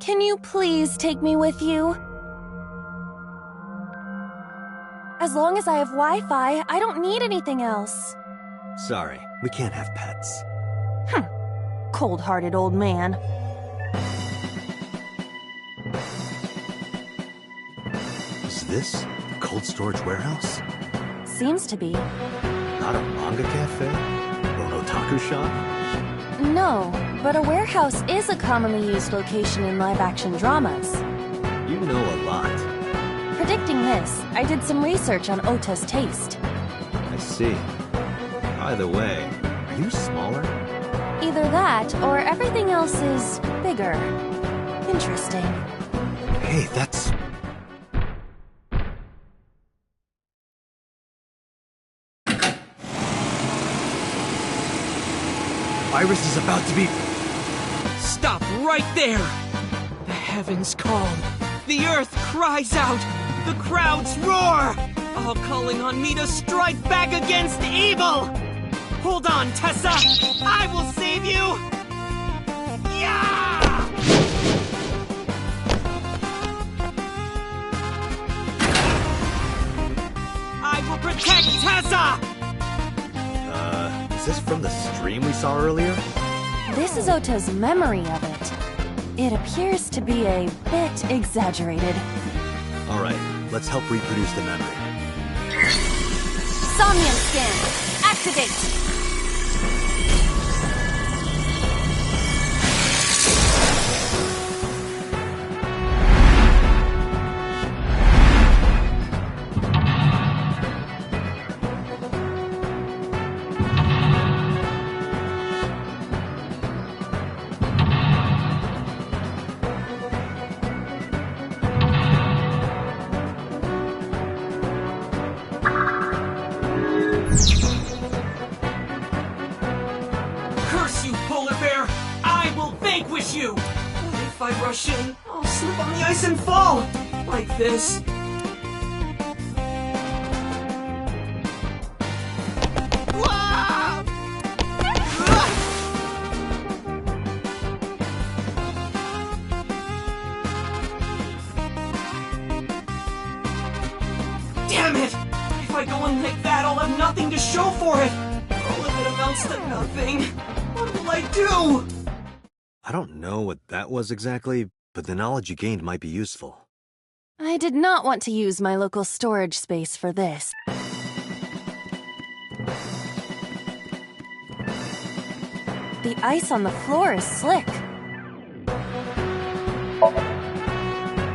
Can you please take me with you? As long as I have Wi-Fi, I don't need anything else. Sorry, we can't have pets. Cold-hearted old man. Is this the cold storage warehouse? Seems to be. Not a manga cafe? Or an otaku shop? No, but a warehouse is a commonly used location in live-action dramas. You know a lot. Predicting this, I did some research on Ota's taste. I see. By the way, are you smaller? Either that, or everything else is bigger. Interesting. Hey, that's... Iris is about to be... Stop right there! The heavens call. The earth cries out. The crowds roar. All calling on me to strike back against evil! Hold on, Tessa! I will save you! Yeah! I will protect Tessa! Is this from the stream we saw earlier? This is Ota's memory of it. It appears to be a bit exaggerated. Alright, let's help reproduce the memory. Somnium scan! Activate! Curse you, polar bear! I will vanquish you! If I rush in, I'll slip on the ice and fall! Like this. Wah! Damn it! If I go in like that, I'll have nothing to show for it! All of it amounts to nothing. What will I do? I don't know what that was exactly, but the knowledge you gained might be useful. I did not want to use my local storage space for this. The ice on the floor is slick.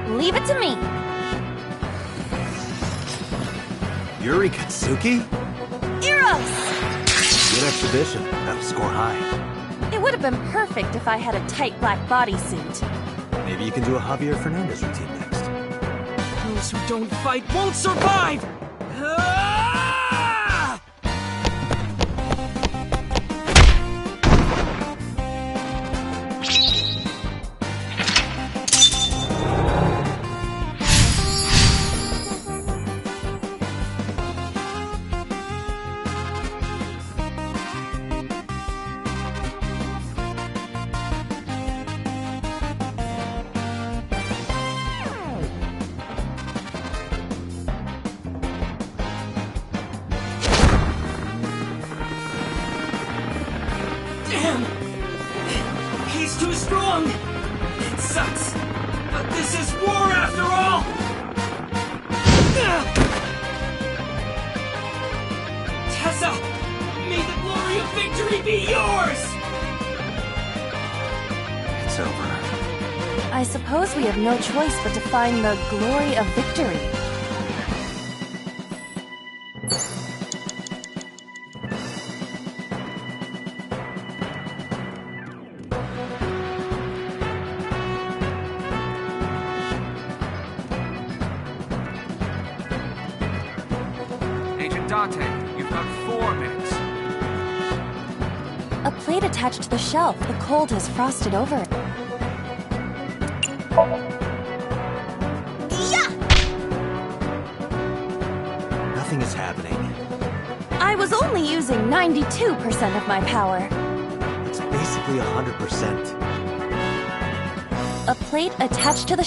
Leave it to me! Yuri Katsuki? Eros! Good exhibition. That'll score high. It would have been perfect if I had a tight black bodysuit. Maybe you can do a Javier Fernandez routine next. Those who don't fight won't survive! Ah! Damn! He's too strong! It sucks! But this is war after all! Tessa! May the glory of victory be yours! It's over. I suppose we have no choice but to find the glory of victory. Agent Dante, you've got 4 minutes. A plate attached to the shelf. The cold has frosted over it. Yeah! Nothing is happening. I was only using 92% of my power. It's basically 100%. A plate attached to the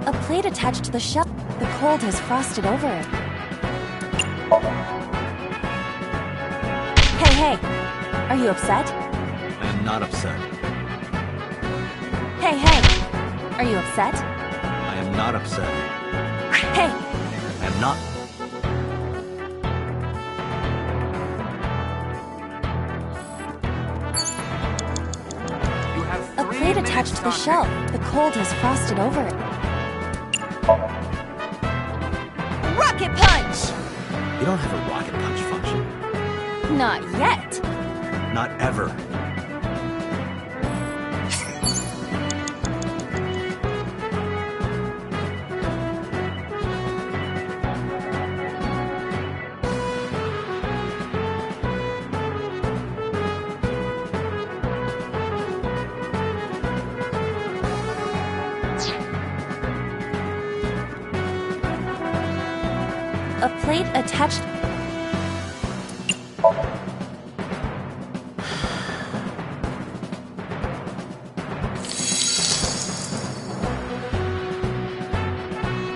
A plate attached to the shelf. The cold has frosted over it. Hey, hey! Are you upset? I am not upset. Hey, hey! Are you upset? I am not upset. Hey! I am not. You have A 3 plate minutes, attached to the Doctor. shelf. The cold has frosted over it. Rocket punch! You don't have a rocket punch function. Not yet. Not ever. A plate attached...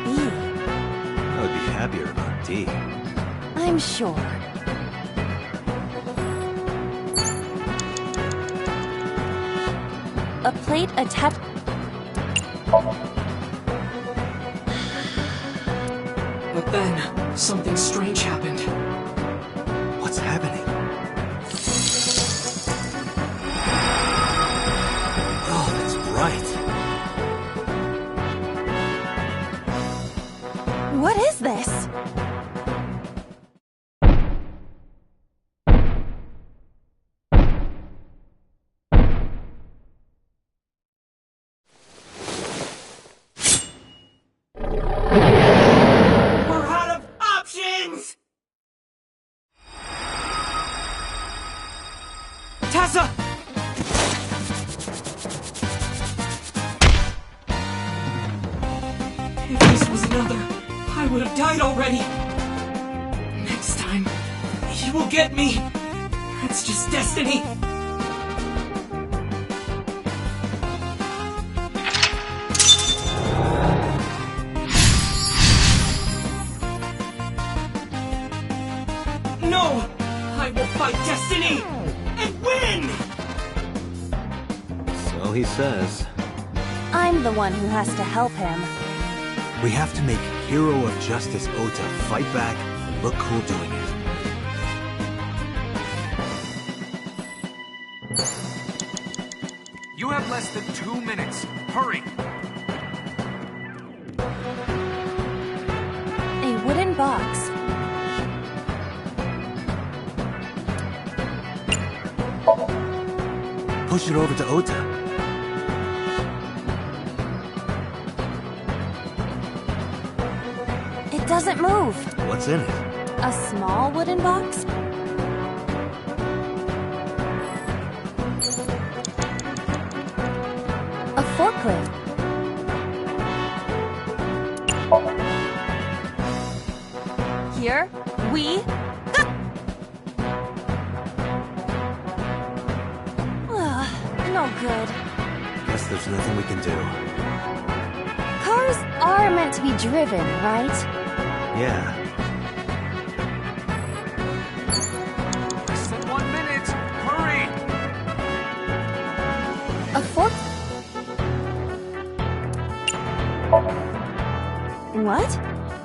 B. I would be happier about D. I'm sure. A plate attached... But then, something strange happened. What's happening? Oh, it's bright. What is this? We're out of options! Tessa! If this was another, I would have died already. Next time, he will get me. That's just destiny. No! I will fight destiny and win! So he says. I'm the one who has to help him. We have to make Hero of Justice Ota fight back and look cool doing it. You have less than 2 minutes. Hurry! A wooden box. Push it over to Ota. It doesn't move. What's in it? A small wooden box? A forklift. Here, we... No good. Guess there's nothing we can do. Cars are meant to be driven, right? Yeah. Less than 1 minute. Hurry! A fork... What?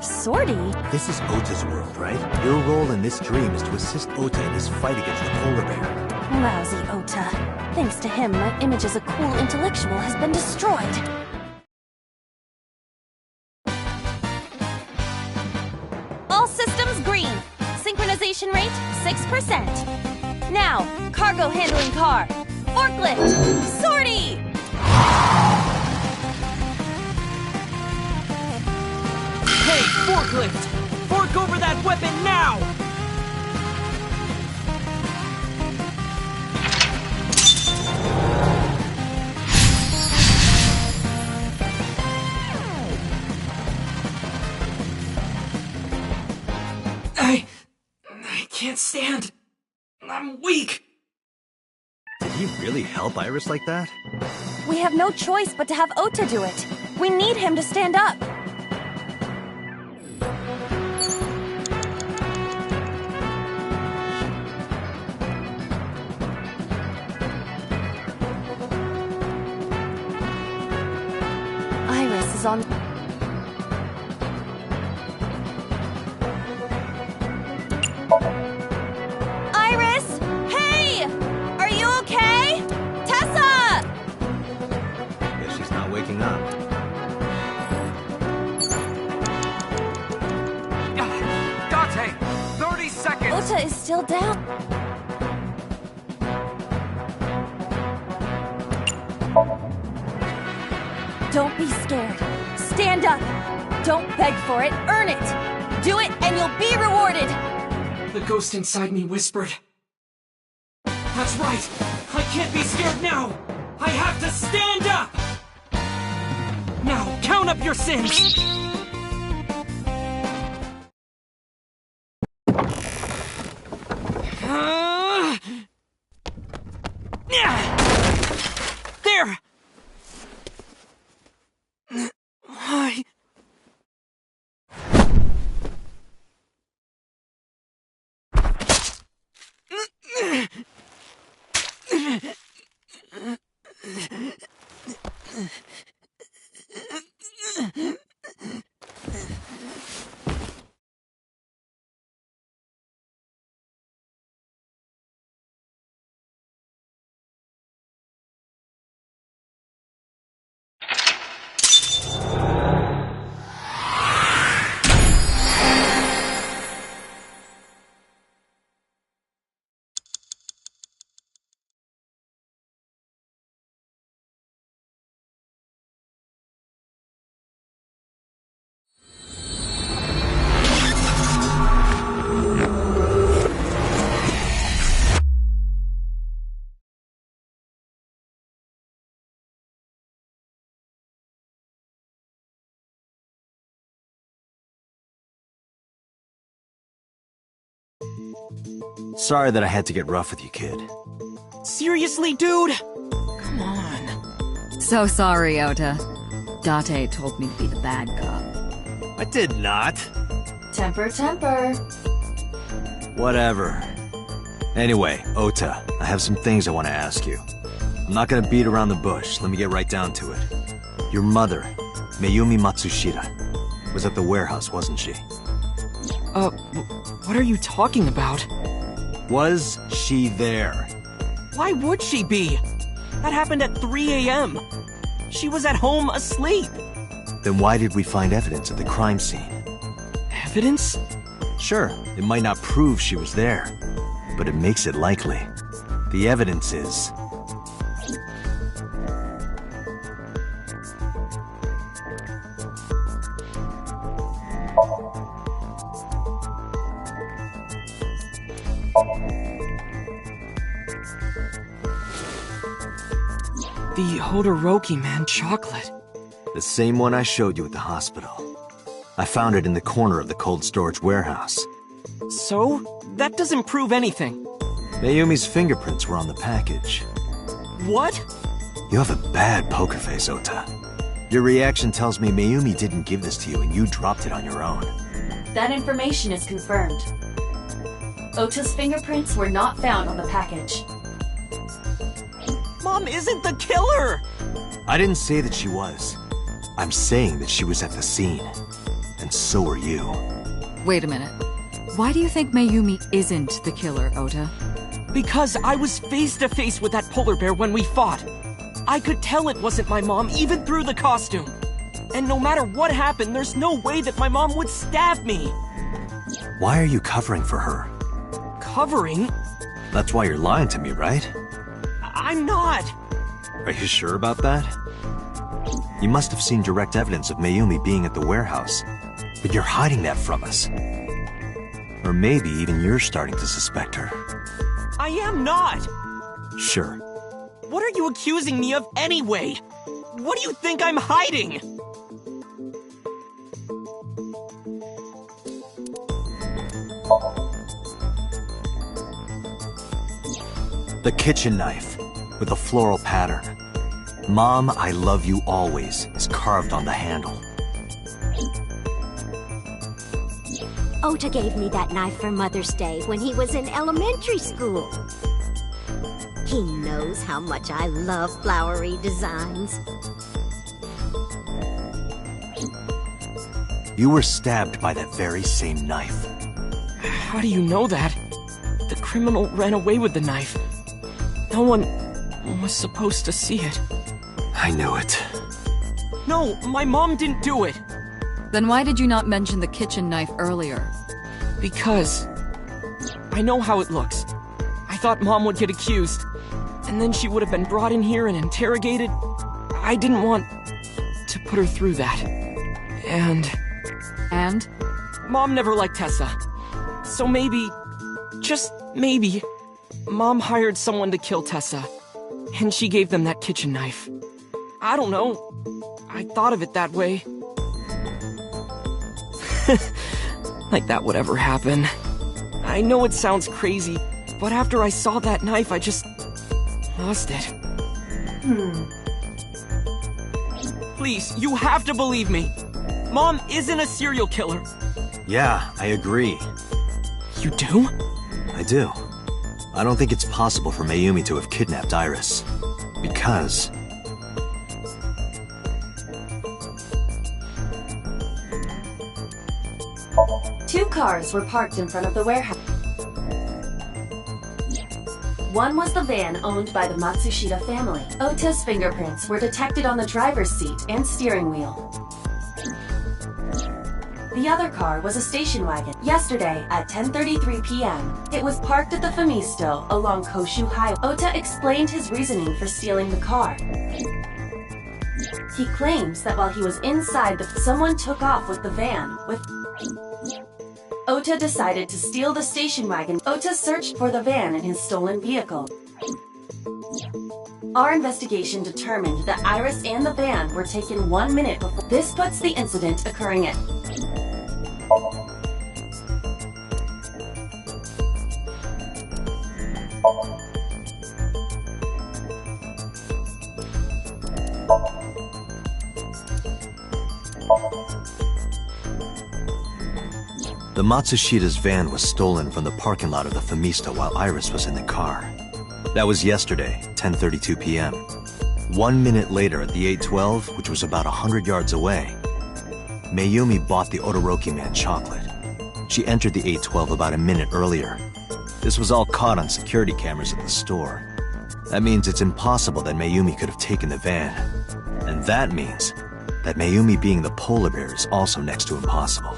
Sortie? This is Ota's world, right? Your role in this dream is to assist Ota in his fight against the polar bear. Lousy Ota. Thanks to him, my image as a cool intellectual has been destroyed. All systems green. Synchronization rate, 6%. Now, cargo handling car. Forklift. Sortie! Hey, forklift! Fork over that weapon now! I can't stand. I'm weak. he really help Iris like that? We have no choice but to have Ota do it. We need him to stand up. Iris is on... Iris! Hey! Are you okay? Tessa! Guess she's not waking up. Date, 30 seconds! Ota is still down. Don't be scared. Stand up. Don't beg for it. Earn it. Do it and you'll be rewarded. The ghost inside me whispered. That's right! I can't be scared now! I have to stand up! Now, count up your sins! There! Sorry that I had to get rough with you, kid. Seriously, dude? Come on. So sorry, Ota. Date told me to be the bad cop. I did not. Temper, temper. Whatever. Anyway, Ota, I have some things I want to ask you. I'm not gonna beat around the bush. Let me get right down to it. Your mother, Mayumi Matsushita, was at the warehouse, wasn't she? What are you talking about? Was she there? Why would she be? That happened at 3 a.m. She was at home asleep. Then why did we find evidence at the crime scene? Evidence? Sure, it might not prove she was there, but it makes it likely. The evidence is... The Hodoroki man chocolate. the same one I showed you at the hospital. I found it in the corner of the cold storage warehouse. So? That doesn't prove anything. Mayumi's fingerprints were on the package. What? You have a bad poker face, Ota. Your reaction tells me Mayumi didn't give this to you and you dropped it on your own. That information is confirmed. Ota's fingerprints were not found on the package. Mom isn't the killer! I didn't say that she was. I'm saying that she was at the scene. And so are you. Wait a minute. Why do you think Mayumi isn't the killer, Ota? Because I was face to face with that polar bear when we fought. I could tell it wasn't my mom even through the costume. And no matter what happened, there's no way that my mom would stab me. Why are you covering for her? Covering? That's why you're lying to me, right? I'm not. Are you sure about that? You must have seen direct evidence of Mayumi being at the warehouse, but you're hiding that from us. Or maybe even you're starting to suspect her. I am not. Sure. What are you accusing me of anyway? What do you think I'm hiding? The kitchen knife. with a floral pattern. Mom, I love you always is carved on the handle. Ota gave me that knife for Mother's Day when he was in elementary school. He knows how much I love flowery designs. You were stabbed by that very same knife. How do you know that? The criminal ran away with the knife. No one was supposed to see it. I knew it. No, my mom didn't do it. Then why did you not mention the kitchen knife earlier? Because I know how it looks. I thought Mom would get accused, and then she would have been brought in here and interrogated. I didn't want to put her through that. And Mom never liked Tessa. So maybe, just maybe, Mom hired someone to kill Tessa, and she gave them that kitchen knife. I don't know. I thought of it that way. Like that would ever happen. I know it sounds crazy, but after I saw that knife, I just lost it. Please, you have to believe me. Mom isn't a serial killer. Yeah, I agree. You do? I do. I don't think it's possible for Mayumi to have kidnapped Iris. Because... Two cars were parked in front of the warehouse. One was the van owned by the Matsushita family. Ota's fingerprints were detected on the driver's seat and steering wheel. The other car was a station wagon. Yesterday, at 10:33 p.m., it was parked at the Famisto along Koshu Highway. Ota explained his reasoning for stealing the car. He claims that while he was inside, someone took off with the van with... Ota decided to steal the station wagon. Ota searched for the van in his stolen vehicle. Our investigation determined that Iris and the van were taken 1 minute before. This puts the incident occurring at... The Matsushita's van was stolen from the parking lot of the Famisto while Iris was in the car. That was yesterday, 10:32 p.m. 1 minute later at the 812, which was about 100 yards away, Mayumi bought the Odoroki Man chocolate. She entered the 812 about a minute earlier. This was all caught on security cameras at the store. That means it's impossible that Mayumi could have taken the van. And that means that Mayumi being the polar bear is also next to impossible.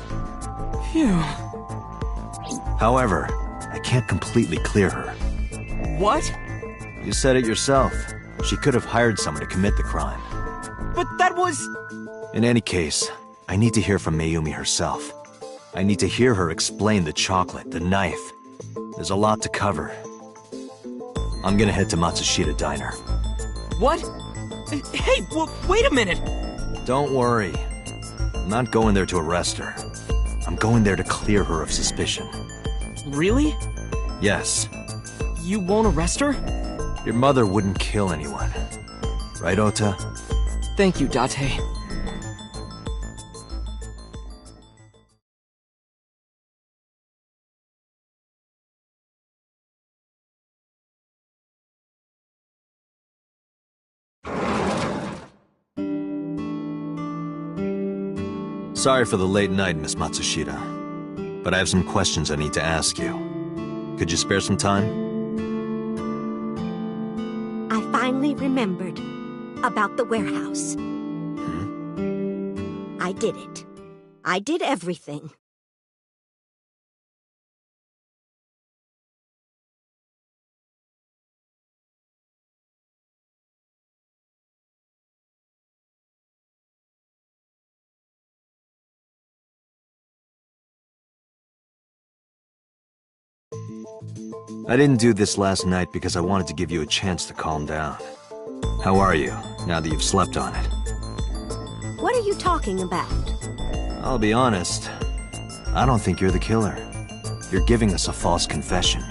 Phew. However, I can't completely clear her. What? You said it yourself. She could have hired someone to commit the crime. But that was... In any case, I need to hear from Mayumi herself. I need to hear her explain the chocolate, the knife. There's a lot to cover. I'm gonna head to Matsushita Diner. What? Hey, wait a minute! Don't worry. I'm not going there to arrest her. I'm going there to clear her of suspicion. Really? Yes. You won't arrest her? Your mother wouldn't kill anyone. Right, Ota? Thank you, Date. Sorry for the late night, Miss Matsushita. But I have some questions I need to ask you. Could you spare some time? I finally remembered about the warehouse. I did it. I did everything. I didn't do this last night because I wanted to give you a chance to calm down. How are you, now that you've slept on it? What are you talking about? I'll be honest. I don't think you're the killer. You're giving us a false confession.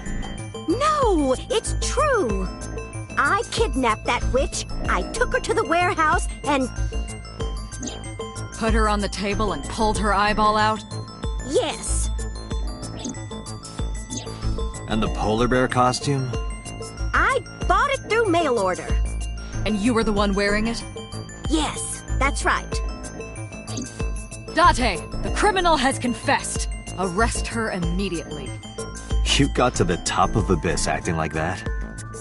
No, it's true. I kidnapped that witch, I took her to the warehouse, and Put her on the table and pulled her eyeball out? yes, And the polar bear costume? I bought it through mail order. And you were the one wearing it? Yes, that's right. Date, the criminal has confessed. Arrest her immediately. You got to the top of Abyss acting like that?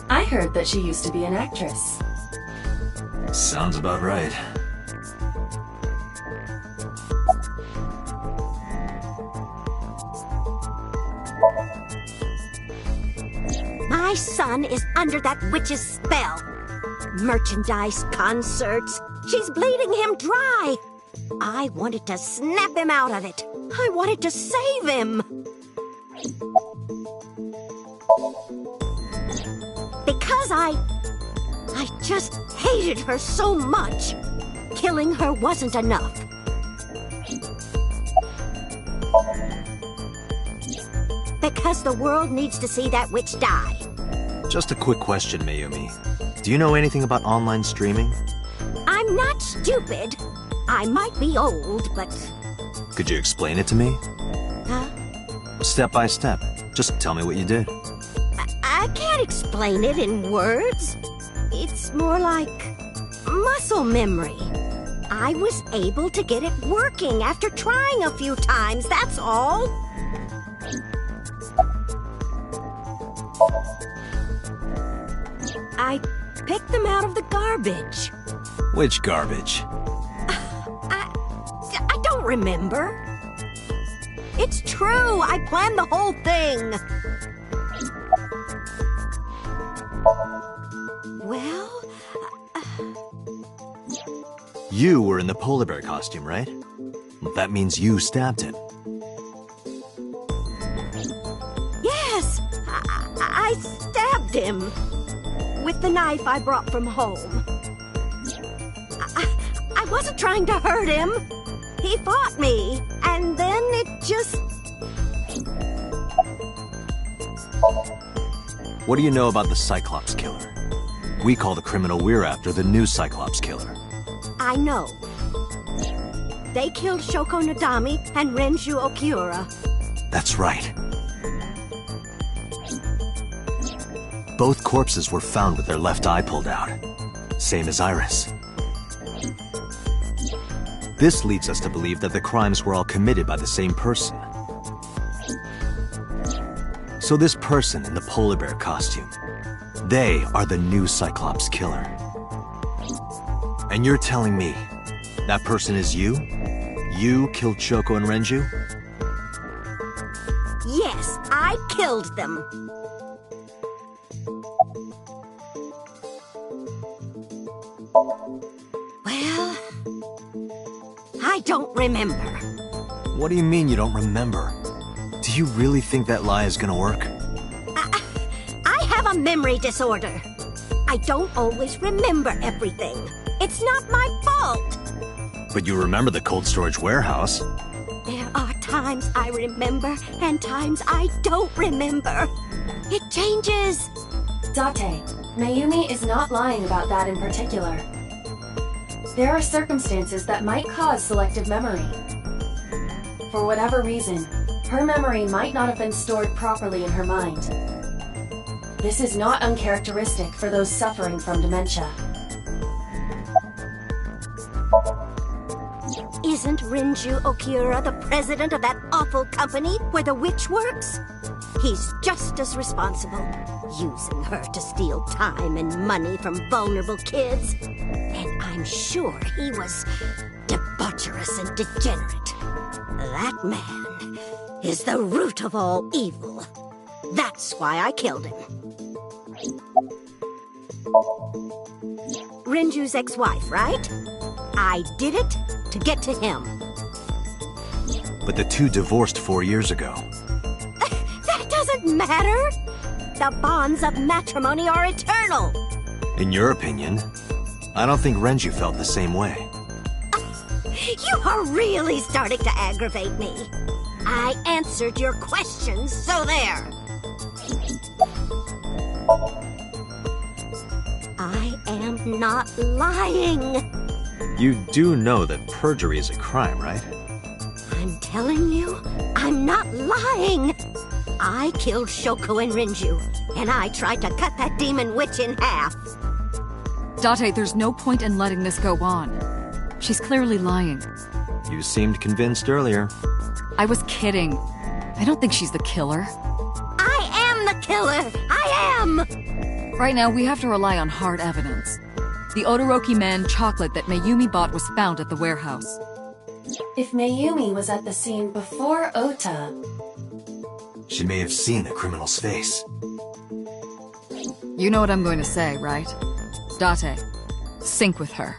I heard that she used to be an actress. Sounds about right. My son is under that witch's spell. Merchandise, concerts, she's bleeding him dry. I wanted to snap him out of it. I wanted to save him. Because I just hated her so much. Killing her wasn't enough. Because the world needs to see that witch die. Just a quick question, Mayumi. Do you know anything about online streaming? I'm not stupid. I might be old, but... Could you explain it to me? Huh? Step by step. Just tell me what you did. I can't explain it in words. It's more like muscle memory. I was able to get it working after trying a few times, that's all. I picked them out of the garbage. Which garbage? I don't remember. It's true, I planned the whole thing. Well... You were in the polar bear costume, right? That means you stabbed it. Yes, I stabbed him. With the knife I brought from home. I wasn't trying to hurt him. He fought me, and then it just... What do you know about the Cyclops killer? We call the criminal we're after the new Cyclops killer. I know. They killed Shoko Nadami and Renju Okiura. That's right. Both corpses were found with their left eye pulled out. Same as Iris. This leads us to believe that the crimes were all committed by the same person. So this person in the polar bear costume, they are the new Cyclops killer. And you're telling me that person is you? You killed Shoko and Renju? Yes, I killed them. Well, I don't remember. What do you mean you don't remember? Do you really think that lie is gonna work? I have a memory disorder. I don't always remember everything. It's not my fault. But you remember the cold storage warehouse. There are times I remember and times I don't remember. It changes. Date, Mayumi is not lying about that in particular. There are circumstances that might cause selective memory. For whatever reason, her memory might not have been stored properly in her mind. This is not uncharacteristic for those suffering from dementia. Isn't Renju Okiura the president of that awful company where the witch works? He's just as responsible, using her to steal time and money from vulnerable kids. And I'm sure he was debaucherous and degenerate. That man is the root of all evil. That's why I killed him. Renju's ex-wife, right? I did it to get to him. But the two divorced 4 years ago. That doesn't matter. The bonds of matrimony are eternal. In your opinion, I don't think Renju felt the same way. You are really starting to aggravate me. I answered your questions, so there. not lying. You do know that perjury is a crime, right? I'm telling you, I'm not lying. I killed Shoko and Rinju, and I tried to cut that demon witch in half. Date, there's no point in letting this go on. She's clearly lying. You seemed convinced earlier. I was kidding. I don't think she's the killer. I am the killer! I am! Right now, we have to rely on hard evidence. The Odoroki Man chocolate that Mayumi bought was found at the warehouse. If Mayumi was at the scene before Ota... She may have seen the criminal's face. You know what I'm going to say, right? Date, sync with her.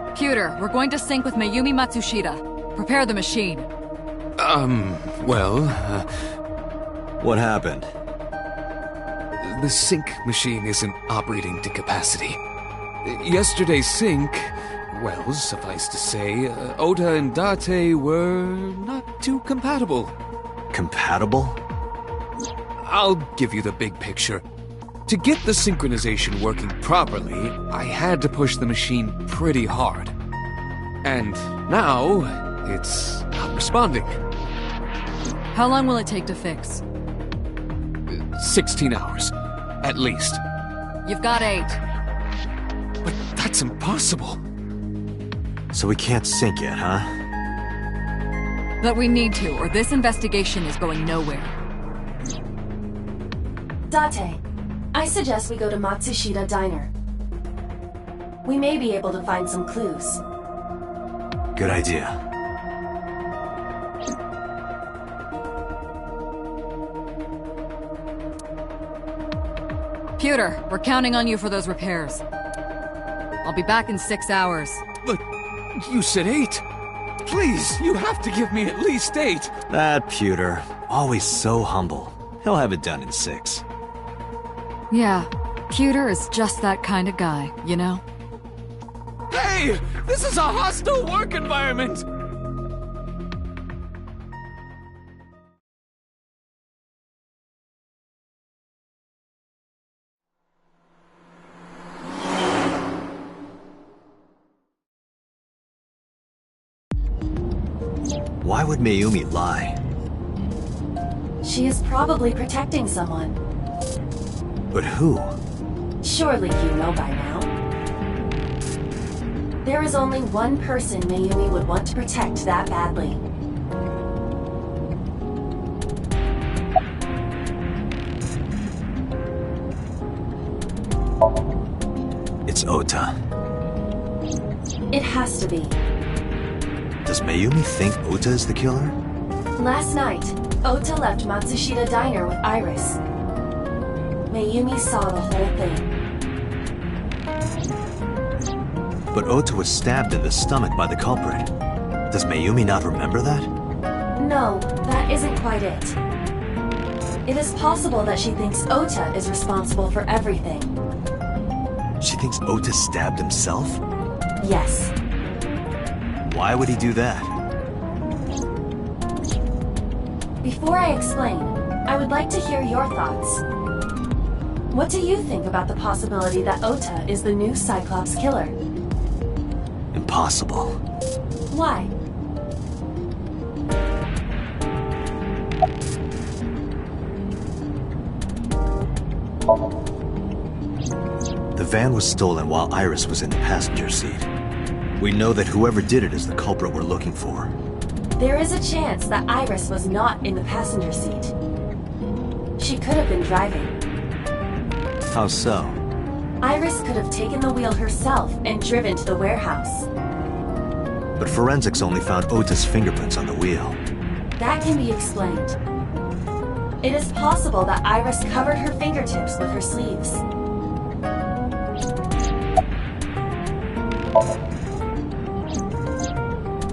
Computer, we're going to sync with Mayumi Matsushita. Prepare the machine. What happened? The sync machine isn't operating to capacity. Yesterday's sync, well, suffice to say, Ota and Date were not too compatible. Compatible? I'll give you the big picture. To get the synchronization working properly, I had to push the machine pretty hard. And now, it's not responding. How long will it take to fix? 16 hours, at least. You've got 8. But that's impossible. So we can't sync yet, huh? But we need to, or this investigation is going nowhere. Date, I suggest we go to Matsushita Diner. We may be able to find some clues. Good idea. Computer, we're counting on you for those repairs. I'll be back in 6 hours. But you said 8. Please, you have to give me at least 8. That pewter, always so humble. He'll have it done in 6. Yeah, Computer is just that kind of guy, you know? Hey! This is a hostile work environment! Why would Mayumi lie? She is probably protecting someone. But who? Surely you know by now. There is only one person Mayumi would want to protect that badly. It's Ota. It has to be. Does Mayumi think Ota is the killer? Last night, Ota left Matsushita Diner with Iris. Mayumi saw the whole thing. But Ota was stabbed in the stomach by the culprit. Does Mayumi not remember that? No, that isn't quite it. It is possible that she thinks Ota is responsible for everything. She thinks Ota stabbed himself? Yes. Why would he do that? Before I explain, I would like to hear your thoughts. What do you think about the possibility that Ota is the new Cyclops killer? Impossible. Why? The van was stolen while Iris was in the passenger seat. We know that whoever did it is the culprit we're looking for. There is a chance that Iris was not in the passenger seat. She could have been driving. How so? Iris could have taken the wheel herself and driven to the warehouse. But forensics only found Ota's fingerprints on the wheel. That can be explained. It is possible that Iris covered her fingertips with her sleeves.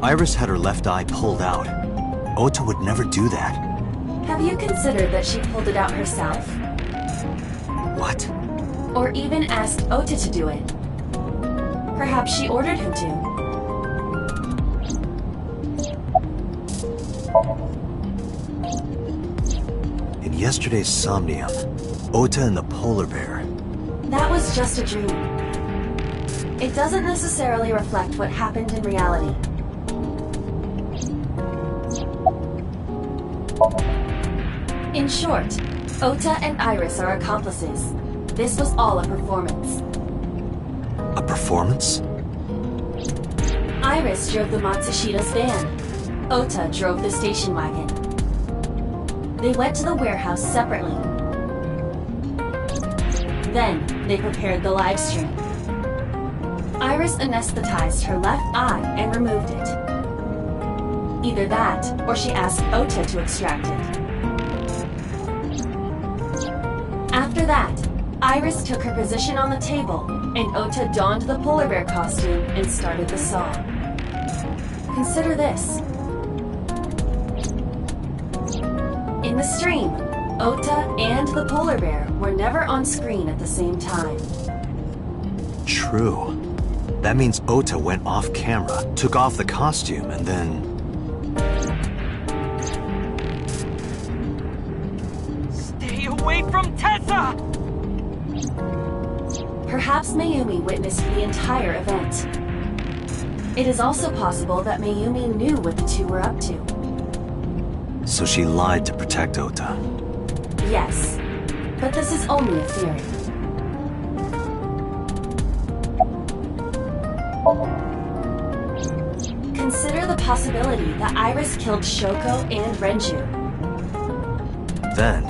Iris had her left eye pulled out. Ota would never do that. Have you considered that she pulled it out herself? What? Or even asked Ota to do it. Perhaps she ordered him to. In yesterday's Somnium, Ota and the polar bear. That was just a dream. It doesn't necessarily reflect what happened in reality. In short, Ota and Iris are accomplices. This was all a performance. A performance? Iris drove the Matsushida's van. Ota drove the station wagon. They went to the warehouse separately. Then, they prepared the live stream. Iris anesthetized her left eye and removed it. Either that, or she asked Ota to extract it. After that, Iris took her position on the table, and Ota donned the polar bear costume and started the song. Consider this. In the stream, Ota and the polar bear were never on screen at the same time. True. That means Ota went off camera, took off the costume, and then... Stay away from Tessa! Perhaps Mayumi witnessed the entire event. It is also possible that Mayumi knew what the two were up to. So she lied to protect Ota. Yes, but this is only a theory. Consider the possibility that Iris killed Shoko and Renju. Then,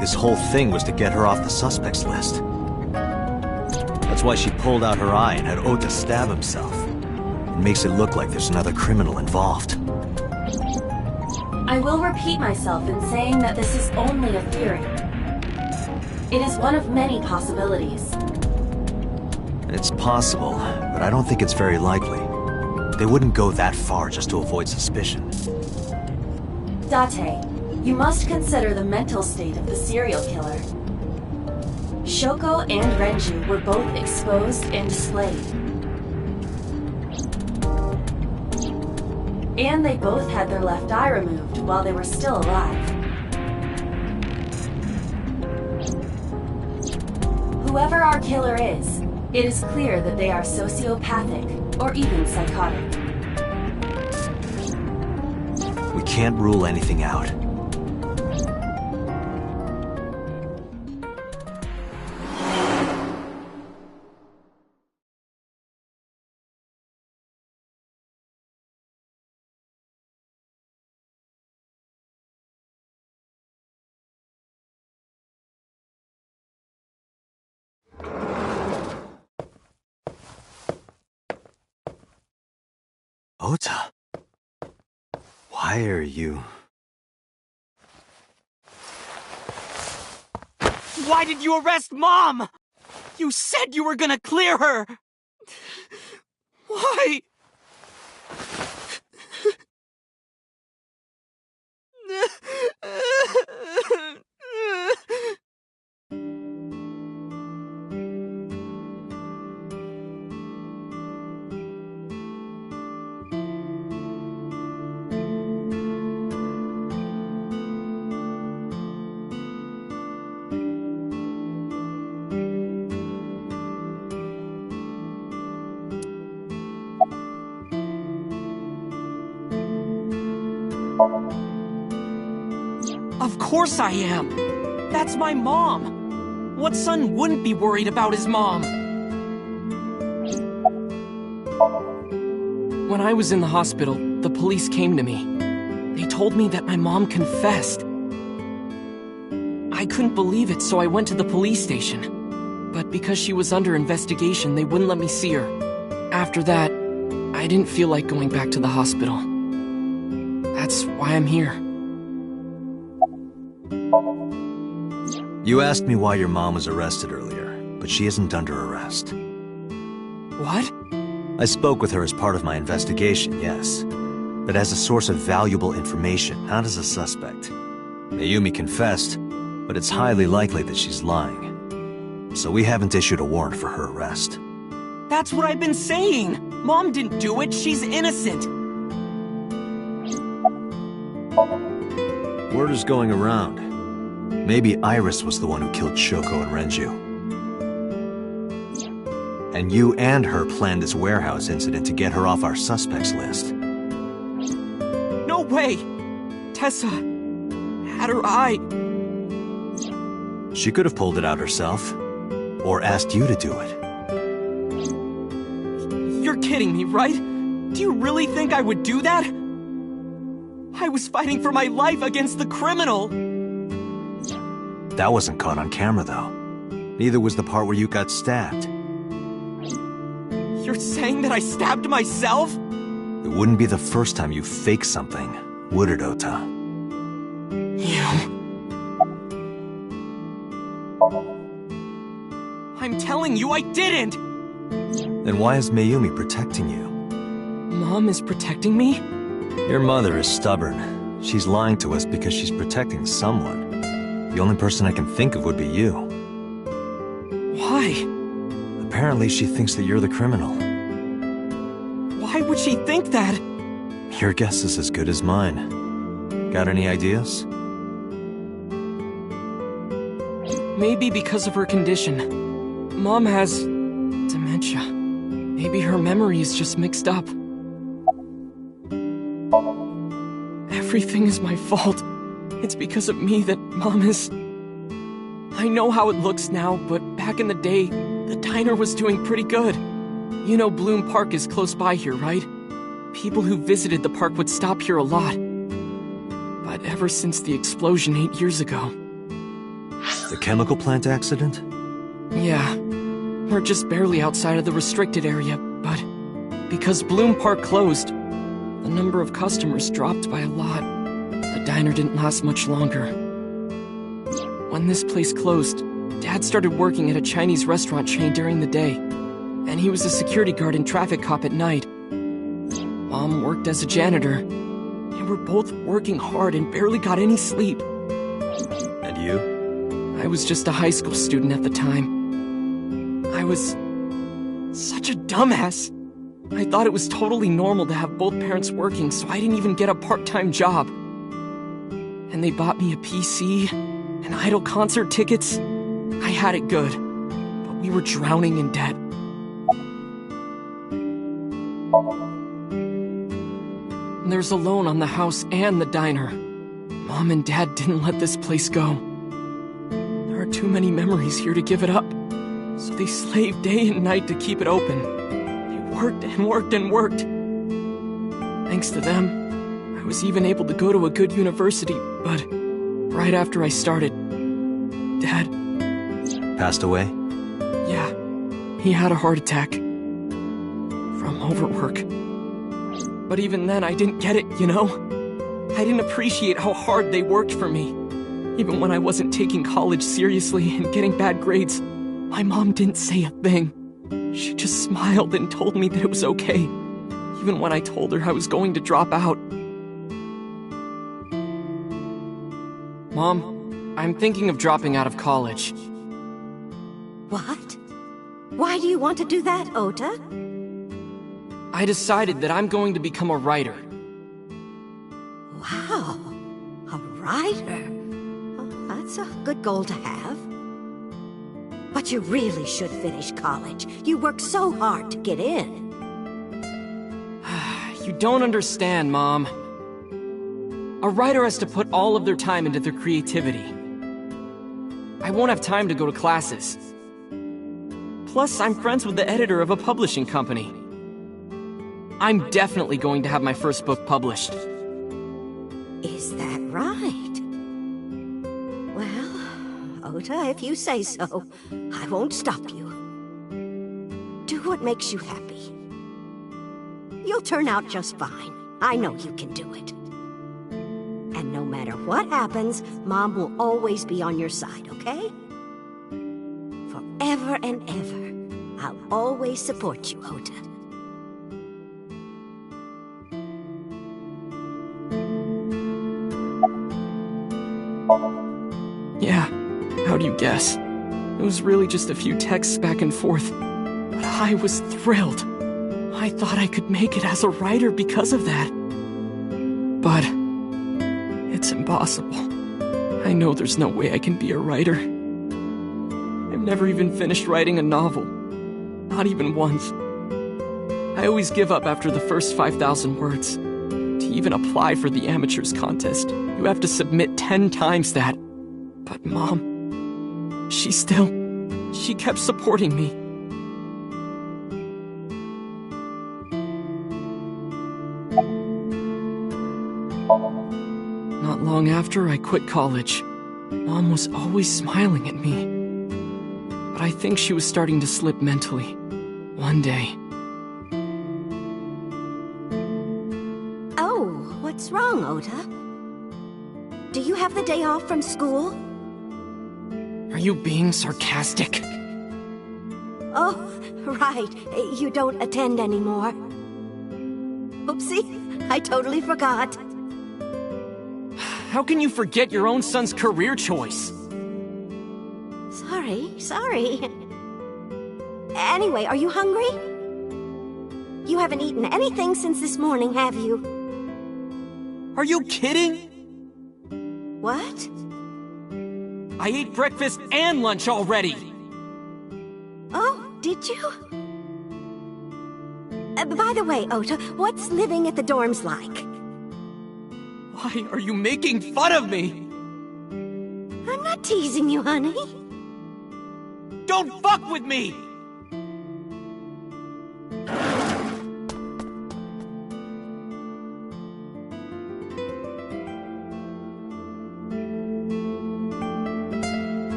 this whole thing was to get her off the suspects list. That's why she pulled out her eye and had Ota stab himself. It makes it look like there's another criminal involved. I will repeat myself in saying that this is only a theory. It is one of many possibilities. It's possible, but I don't think it's very likely. They wouldn't go that far just to avoid suspicion. Date, you must consider the mental state of the serial killer. Shoko and Renju were both exposed and displayed. And they both had their left eye removed while they were still alive. Whoever our killer is, it is clear that they are sociopathic or even psychotic. We can't rule anything out. Ota? Why are you... Why did you arrest Mom? You said you were gonna clear her! Why? Of course I am. That's my mom. What son wouldn't be worried about his mom? When I was in the hospital, the police came to me. They told me that my mom confessed. I couldn't believe it, so I went to the police station. But because she was under investigation, they wouldn't let me see her. After that, I didn't feel like going back to the hospital. That's why I'm here. You asked me why your mom was arrested earlier, but she isn't under arrest. What? I spoke with her as part of my investigation, yes. But as a source of valuable information, not as a suspect. Mayumi confessed, but it's highly likely that she's lying. so we haven't issued a warrant for her arrest. That's what I've been saying! Mom didn't do it, she's innocent! Word is going around. Maybe Iris was the one who killed Shoko and Renju. And you and her planned this warehouse incident to get her off our suspects list. No way! Tessa had her eye. She could have pulled it out herself, or asked you to do it. You're kidding me, right? Do you really think I would do that? I was fighting for my life against the criminal! That wasn't caught on camera, though. Neither was the part where you got stabbed. You're saying that I stabbed myself? It wouldn't be the first time you faked something, would it, Ota? You... I'm telling you I didn't! Then why is Mayumi protecting you? Mom is protecting me? Your mother is stubborn. She's lying to us because she's protecting someone. The only person I can think of would be you. Why? Apparently she thinks that you're the criminal. Why would she think that? Your guess is as good as mine. Got any ideas? Maybe because of her condition. Mom has... dementia. Maybe her memory is just mixed up. Everything is my fault. It's because of me that Mom is... I know how it looks now, but back in the day, the diner was doing pretty good. You know Bloom Park is close by here, right? People who visited the park would stop here a lot. But ever since the explosion 8 years ago... The chemical plant accident? Yeah. We're just barely outside of the restricted area, but... because Bloom Park closed, the number of customers dropped by a lot. The diner didn't last much longer. When this place closed, Dad started working at a Chinese restaurant chain during the day, and he was a security guard and traffic cop at night. Mom worked as a janitor. They were both working hard and barely got any sleep. And you? I was just a high school student at the time. I was such a dumbass. I thought it was totally normal to have both parents working, so I didn't even get a part-time job. And they bought me a PC and Idol concert tickets. I had it good, but we were drowning in debt. There's a loan on the house and the diner. Mom and Dad didn't let this place go. There are too many memories here to give it up, so they slaved day and night to keep it open. They worked and worked and worked. Thanks to them, I was even able to go to a good university, but right after I started, Dad... Passed away? Yeah, he had a heart attack. From overwork. But even then, I didn't get it, you know? I didn't appreciate how hard they worked for me. Even when I wasn't taking college seriously and getting bad grades, my mom didn't say a thing. She just smiled and told me that it was okay, even when I told her I was going to drop out. Mom, I'm thinking of dropping out of college. What? Why do you want to do that, Ota? I decided that I'm going to become a writer. Wow, a writer? Well, that's a good goal to have. But you really should finish college. You worked so hard to get in. You don't understand, Mom. A writer has to put all of their time into their creativity. I won't have time to go to classes. Plus, I'm friends with the editor of a publishing company. I'm definitely going to have my first book published. Is that right? Well, Ota, if you say so, I won't stop you. Do what makes you happy. You'll turn out just fine. I know you can do it. And no matter what happens, Mom will always be on your side, okay? Forever and ever, I'll always support you, Ota. Yeah, how do you guess? It was really just a few texts back and forth. But I was thrilled. I thought I could make it as a writer because of that. But it's impossible. I know there's no way I can be a writer. I've never even finished writing a novel. Not even once. I always give up after the first 5,000 words. To even apply for the amateurs contest, you have to submit 10 times that. But Mom, she kept supporting me. Not long after I quit college, Mom was always smiling at me. But I think she was starting to slip mentally. One day. Oh, what's wrong, Ota? Do you have the day off from school? Are you being sarcastic? Oh, right. You don't attend anymore. Oopsie, I totally forgot. How can you forget your own son's career choice? Sorry. Anyway, are you hungry? You haven't eaten anything since this morning, have you? Are you kidding? What? I ate breakfast and lunch already! Oh, did you? By the way, Ota, what's living at the dorms like? Why are you making fun of me? I'm not teasing you, honey. Don't fuck with me!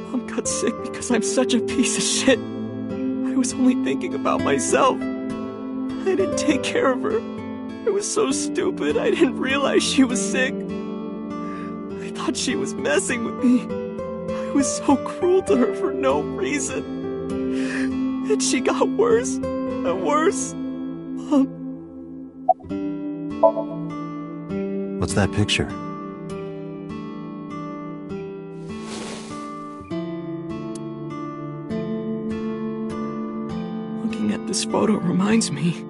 Mom got sick because I'm such a piece of shit. I was only thinking about myself. I didn't take care of her. I was so stupid, I didn't realize she was sick. I thought she was messing with me. I was so cruel to her for no reason. And she got worse and worse. Mom. What's that picture? Looking at this photo reminds me.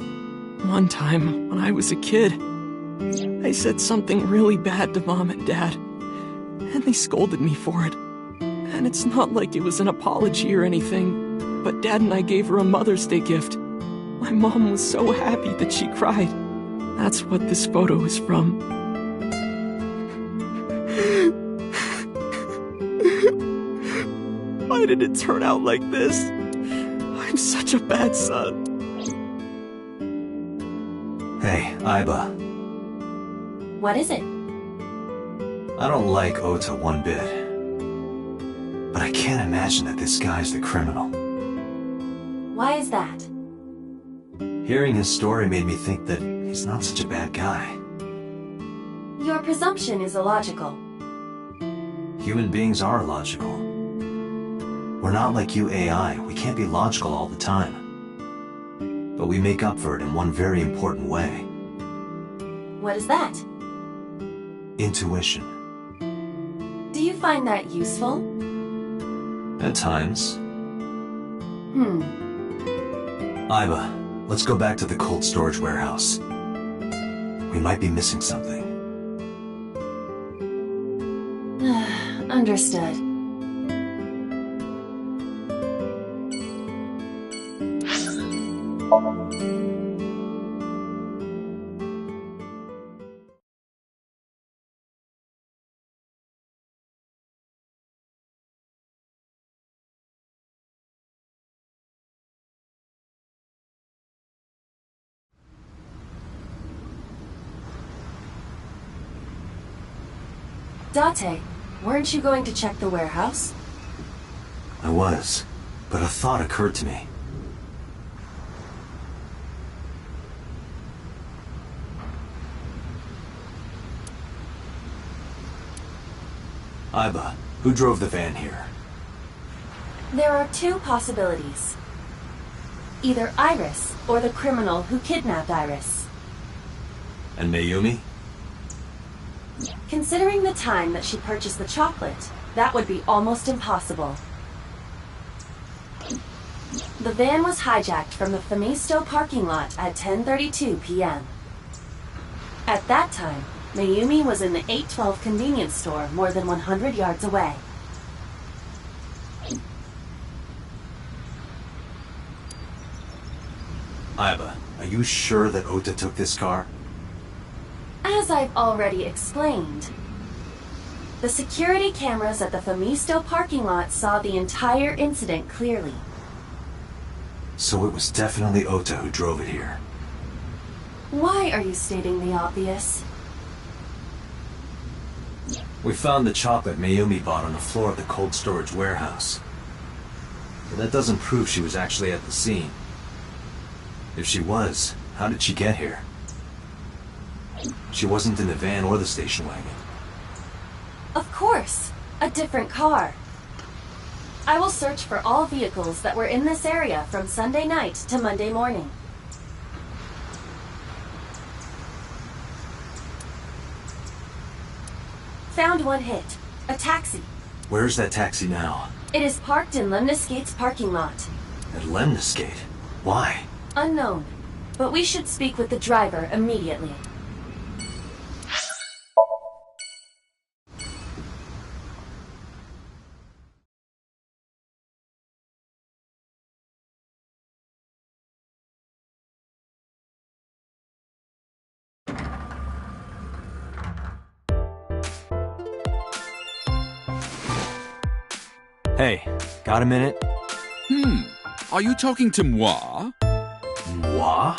One time, when I was a kid, I said something really bad to Mom and Dad, and they scolded me for it. And it's not like it was an apology or anything, but Dad and I gave her a Mother's Day gift. My mom was so happy that she cried. That's what this photo is from. Why did it turn out like this? I'm such a bad son. Hey, Aiba. What is it? I don't like Ota one bit. But I can't imagine that this guy's the criminal. Why is that? Hearing his story made me think that he's not such a bad guy. Your presumption is illogical. Human beings are illogical. We're not like you AI. We can't be logical all the time. But we make up for it in one very important way. What is that? Intuition. Do you find that useful? At times. Aiba, let's go back to the cold storage warehouse. We might be missing something. Understood. Date, weren't you going to check the warehouse? I was, but a thought occurred to me. Aiba, who drove the van here? There are two possibilities. Either Iris, or the criminal who kidnapped Iris. And Mayumi? Considering the time that she purchased the chocolate, that would be almost impossible. The van was hijacked from the Famisto parking lot at 10:32 p.m. At that time, Mayumi was in the 812 convenience store more than 100 yards away. Aiba, are you sure that Ota took this car? As I've already explained, the security cameras at the Famisto parking lot saw the entire incident clearly. So it was definitely Ota who drove it here. Why are you stating the obvious? We found the chocolate Mayumi bought on the floor of the cold storage warehouse. But that doesn't prove she was actually at the scene. If she was, how did she get here? She wasn't in the van or the station wagon. Of course, a different car. I will search for all vehicles that were in this area from Sunday night to Monday morning. Found one hit. A taxi. Where's that taxi now? It is parked in Lemniscate's parking lot. At Lemniscate? Why? Unknown. But we should speak with the driver immediately. Hey, got a minute? Are you talking to moi? Moi?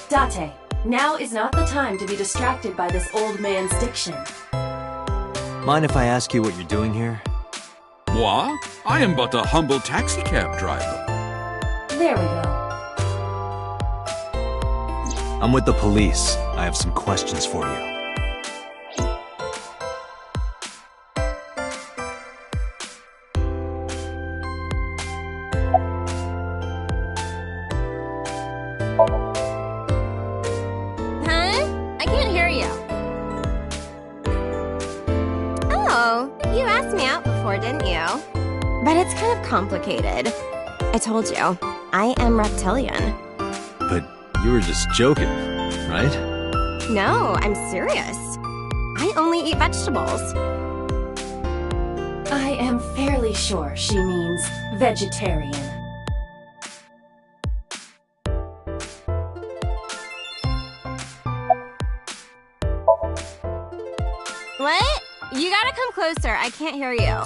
Date, now is not the time to be distracted by this old man's diction. Mind if I ask you what you're doing here? Moi? I am but a humble taxicab driver. There we go. I'm with the police. I have some questions for you. Huh? I can't hear you. Oh, you asked me out before, didn't you? But it's kind of complicated. I told you, I am reptilian. But you were just joking, right? No, I'm serious. I only eat vegetables. I am fairly sure she means vegetarian. What? You gotta come closer. I can't hear you.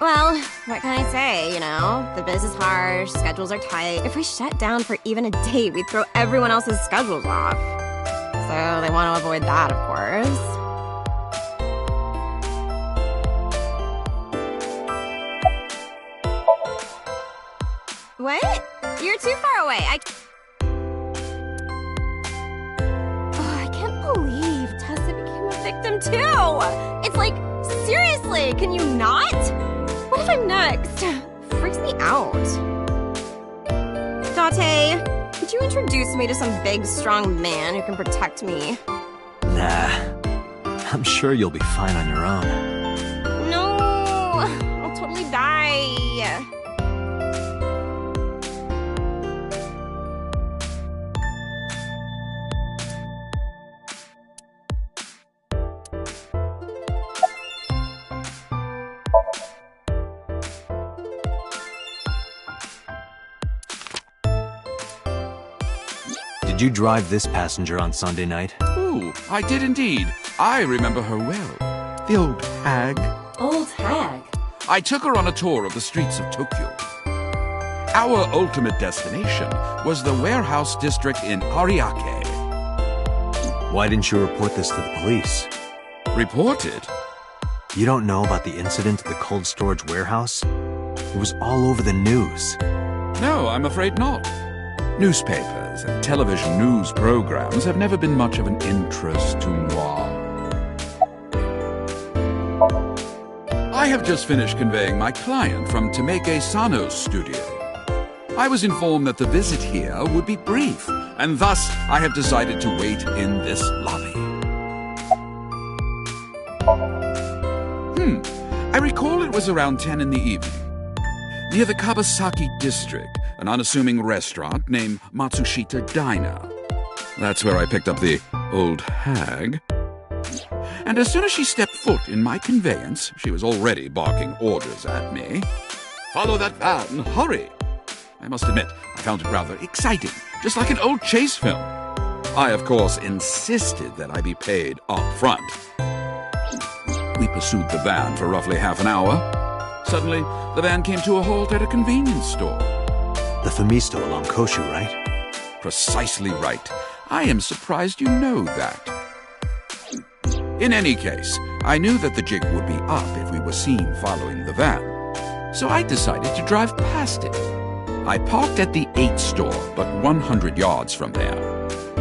Well, what can I say, you know? The biz is harsh, schedules are tight. If we shut down for even a day, we'd throw everyone else's schedules off. So they want to avoid that, of course. What? You're too far away. I can't believe Tessa became a victim too. It's like, seriously, can you not? What if I'm next? Freaks me out. Date, could you introduce me to some big, strong man who can protect me? Nah. I'm sure you'll be fine on your own. No, I'll totally die. Did you drive this passenger on Sunday night? Oh, I did indeed. I remember her well. The old hag. Old hag? I took her on a tour of the streets of Tokyo. Our ultimate destination was the warehouse district in Ariake. Why didn't you report this to the police? Reported? You don't know about the incident at the cold storage warehouse? It was all over the news. No, I'm afraid not. Newspapers and television news programs have never been much of an interest to moi. I have just finished conveying my client from Tameke Sano's studio. I was informed that the visit here would be brief, and thus I have decided to wait in this lobby. I recall it was around 10 in the evening. Near the Kabasaki district, an unassuming restaurant named Matsushita Diner. That's where I picked up the old hag. And as soon as she stepped foot in my conveyance, she was already barking orders at me. "Follow that van, hurry!" I must admit, I found it rather exciting, just like an old chase film. I, of course, insisted that I be paid up front. We pursued the van for roughly half an hour. Suddenly, the van came to a halt at a convenience store. The Famisto along Koshu, right? Precisely right. I am surprised you know that. In any case, I knew that the jig would be up if we were seen following the van, so I decided to drive past it. I parked at the 8 store, but 100 yards from there,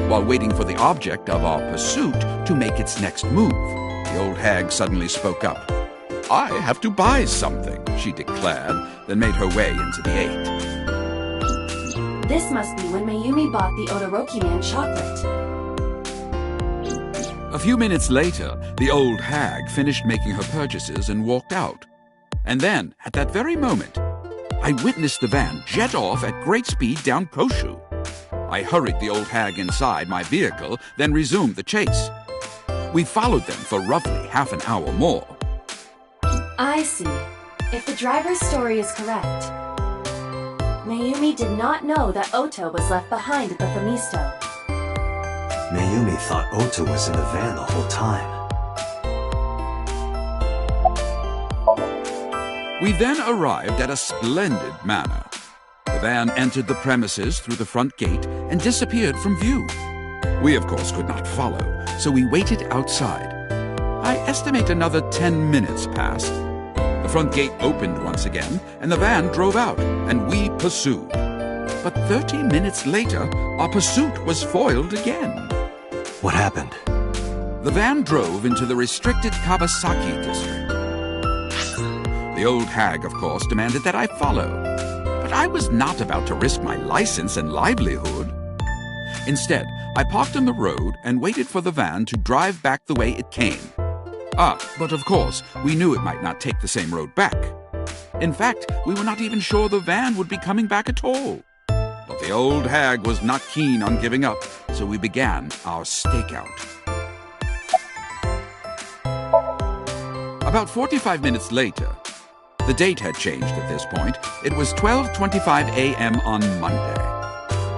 while waiting for the object of our pursuit to make its next move. The old hag suddenly spoke up. "I have to buy something," she declared, then made her way into the 8. This must be when Mayumi bought the Odoroki Man chocolate. A few minutes later, the old hag finished making her purchases and walked out. And then, at that very moment, I witnessed the van jet off at great speed down Koshu. I hurried the old hag inside my vehicle, then resumed the chase. We followed them for roughly half an hour more. I see. If the driver's story is correct, Mayumi did not know that Ota was left behind at the Famisto. Mayumi thought Ota was in the van the whole time. We then arrived at a splendid manor. The van entered the premises through the front gate and disappeared from view. We, of course, could not follow, so we waited outside. I estimate another 10 minutes passed. The front gate opened once again, and the van drove out, and we pursued. But 30 minutes later, our pursuit was foiled again. What happened? The van drove into the restricted Kabasaki district. The old hag, of course, demanded that I follow, but I was not about to risk my license and livelihood. Instead, I parked on the road and waited for the van to drive back the way it came. But of course, we knew it might not take the same road back. In fact, we were not even sure the van would be coming back at all. But the old hag was not keen on giving up, so we began our stakeout. About 45 minutes later, the date had changed at this point. It was 12:25 a.m. on Monday.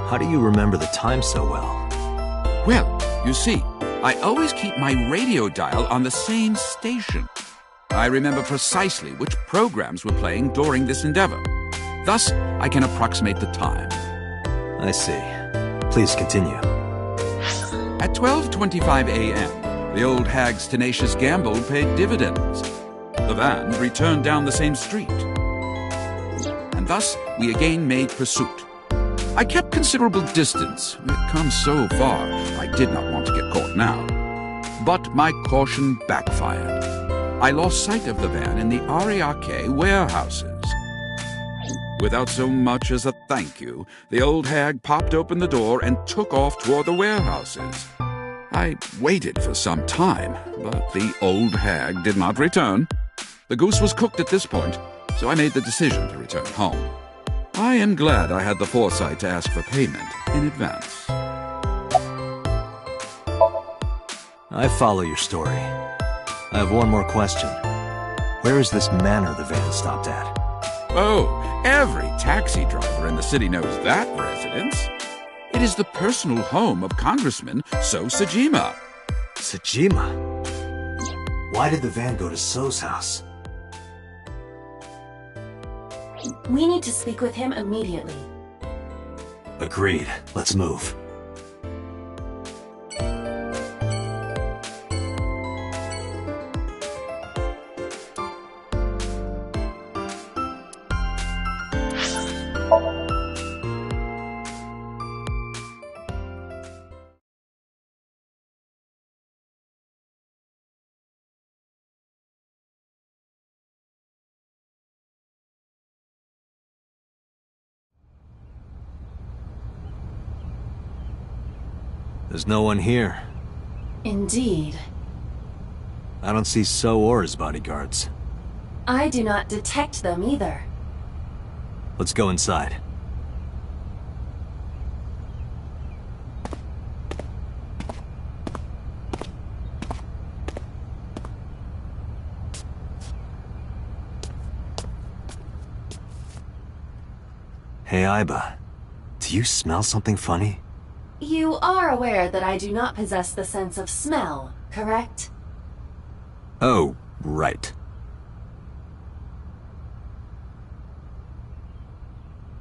How do you remember the time so well? Well, you see, I always keep my radio dial on the same station. I remember precisely which programs were playing during this endeavor. Thus, I can approximate the time. I see. Please continue. At 12:25 a.m., the old hag's tenacious gamble paid dividends. The van returned down the same street. And thus, we again made pursuit. I kept considerable distance. We had come so far, I did not want to get caught now. But my caution backfired. I lost sight of the van in the Ariake warehouses. Without so much as a thank you, the old hag popped open the door and took off toward the warehouses. I waited for some time, but the old hag did not return. The goose was cooked at this point, so I made the decision to return home. I am glad I had the foresight to ask for payment in advance. I follow your story. I have one more question. Where is this manor the van stopped at? Oh, every taxi driver in the city knows that residence. It is the personal home of Congressman So Sajima. Sajima? Why did the van go to So's house? We need to speak with him immediately. Agreed. Let's move. There's no one here. Indeed. I don't see So or his bodyguards. I do not detect them either. Let's go inside. Hey, Aiba. Do you smell something funny? You are aware that I do not possess the sense of smell, correct? Oh, right.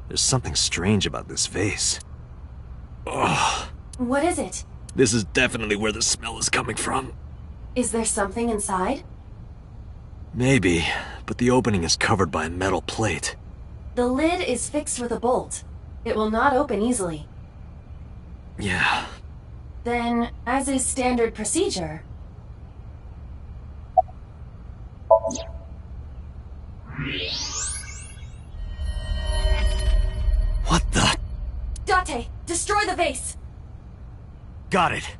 There's something strange about this vase. Ugh. What is it? This is definitely where the smell is coming from. Is there something inside? Maybe, but the opening is covered by a metal plate. The lid is fixed with a bolt. It will not open easily. Yeah. Then, as is standard procedure... What the? Date, destroy the vase! Got it.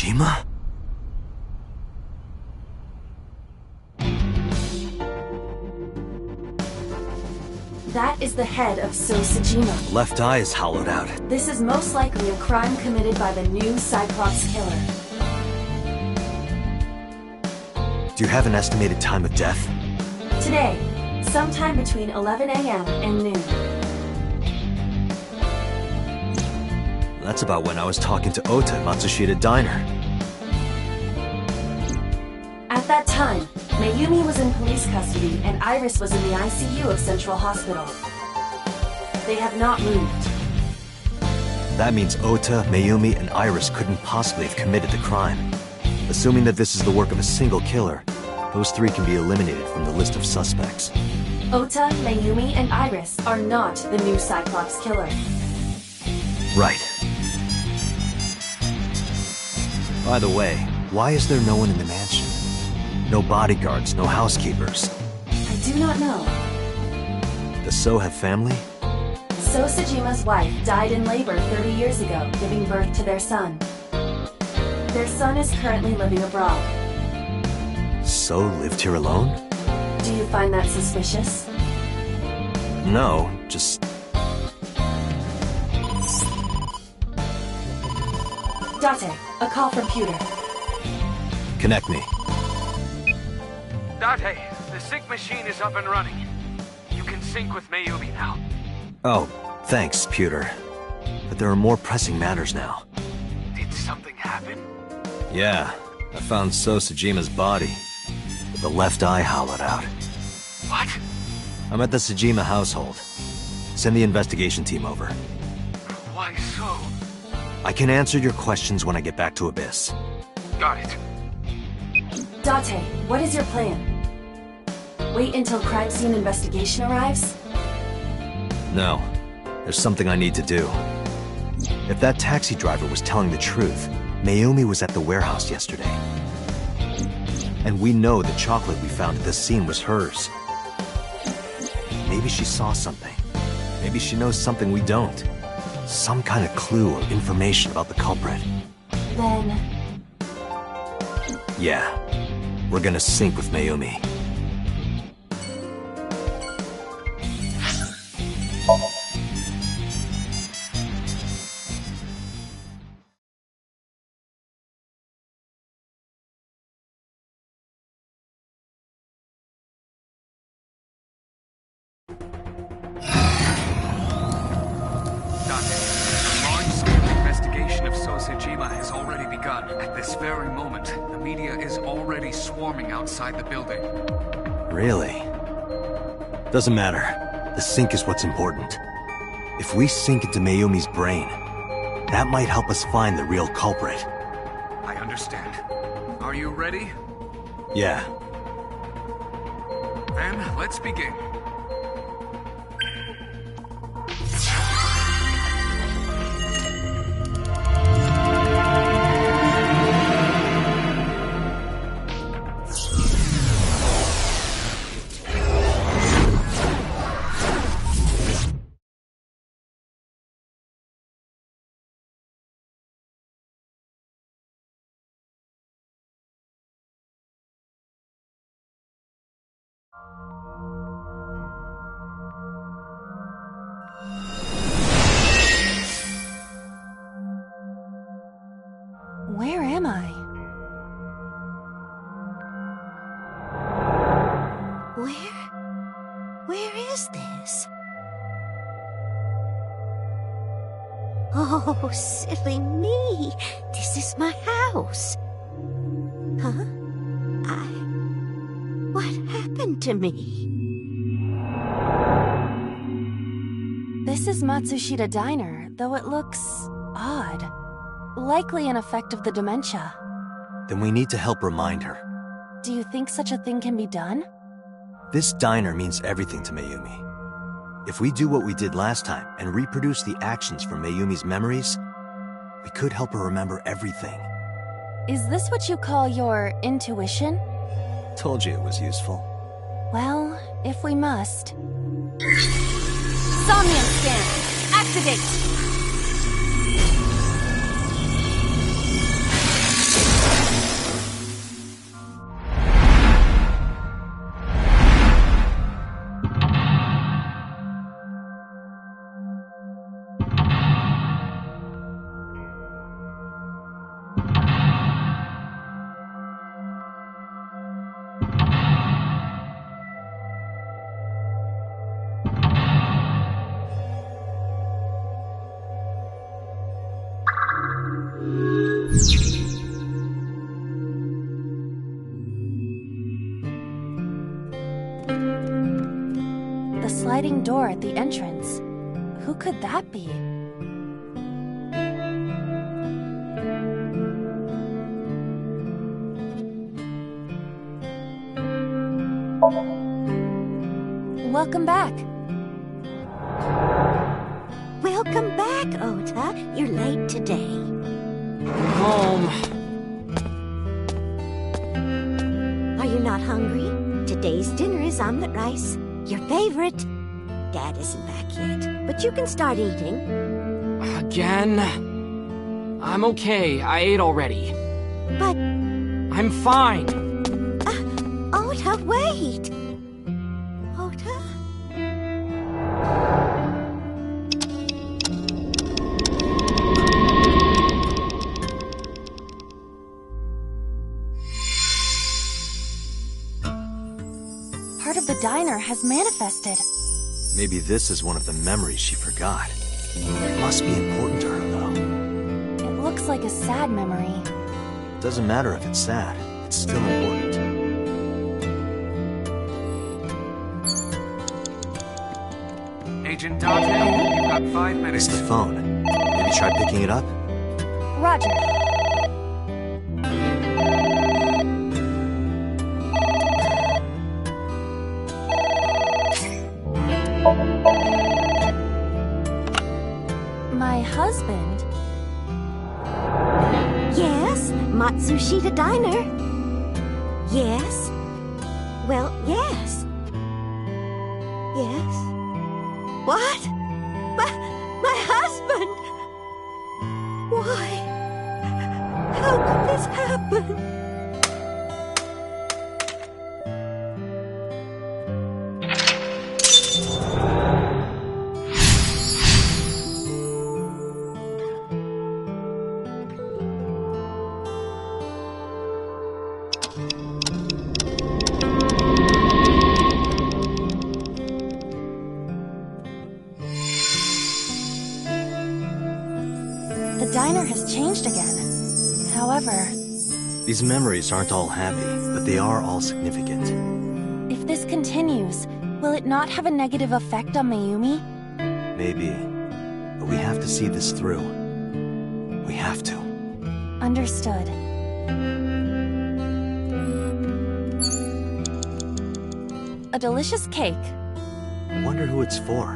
Sojima? That is the head of Sojima. Left eye is hollowed out. This is most likely a crime committed by the new Cyclops killer. Do you have an estimated time of death? Today, sometime between 11 a.m. and noon. That's about when I was talking to Ota at Matsushita Diner. At that time, Mayumi was in police custody and Iris was in the ICU of Central Hospital. They have not moved. That means Ota, Mayumi, and Iris couldn't possibly have committed the crime. Assuming that this is the work of a single killer, those three can be eliminated from the list of suspects. Ota, Mayumi, and Iris are not the new Cyclops killer. Right. By the way, why is there no one in the mansion? No bodyguards, no housekeepers. I do not know. Does So have family? Sojima's wife died in labor 30 years ago, giving birth to their son. Their son is currently living abroad. So lived here alone? Do you find that suspicious? No, just... Date, a call from Pewter. Connect me. Date, the sync machine is up and running. You can sync with Mayumi now. Oh, thanks, Pewter. But there are more pressing matters now. Did something happen? Yeah, I found Sojima's body, with the left eye hollowed out. What? I'm at the Sojima household. Send the investigation team over. Why so? I can answer your questions when I get back to Abyss. Got it. Date, what is your plan? Wait until crime scene investigation arrives? No, there's something I need to do. If that taxi driver was telling the truth, Mayumi was at the warehouse yesterday. And we know the chocolate we found at the scene was hers. Maybe she saw something. Maybe she knows something we don't. Some kind of clue or information about the culprit. Then... Yeah, we're gonna sync with Mayumi. Outside the building. Really? Doesn't matter. The sync is what's important. If we sync into Mayumi's brain, that might help us find the real culprit. I understand. Are you ready? Yeah. Then, let's begin. Where am I? Where is this? Oh, silly me. This is my house. Huh? What happened to me? This is Matsushita Diner, though it looks odd. Likely an effect of the dementia. Then we need to help remind her. Do you think such a thing can be done? This diner means everything to Mayumi. If we do what we did last time and reproduce the actions from Mayumi's memories, we could help her remember everything. Is this what you call your intuition? Told you it was useful. Well, if we must. Somnium scan! Activate! The sliding door at the entrance. Who could that be? Welcome back. Welcome back, Ota. You're late today. Home. Are you not hungry? Today's dinner is omelet rice. Your favorite. Dad isn't back yet, but you can start eating. Again? I'm okay. I ate already. But, I'm fine. Ota, wait! Ota? Part of the diner has manifested. Maybe this is one of the memories she forgot. It must be important to her, though. It looks like a sad memory. Doesn't matter if it's sad. It's still important. Agent Dante, you've got 5 minutes. It's the phone. Maybe try picking it up? Roger. My husband? Yes, Matsushita Diner. Yes. Well, yes. Yes. What? My husband! Why? How could this happen? The diner has changed again. However, These memories aren't all happy, but they are all significant. if this continues, will it not have a negative effect on Mayumi? Maybe. But we have to see this through. We have to. Understood. a delicious cake. I wonder who it's for.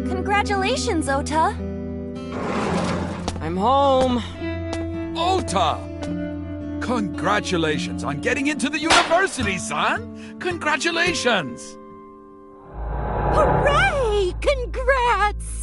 Congratulations, Ota! I'm home. Ota! Congratulations on getting into the university, son! Congratulations! Hooray! Congrats!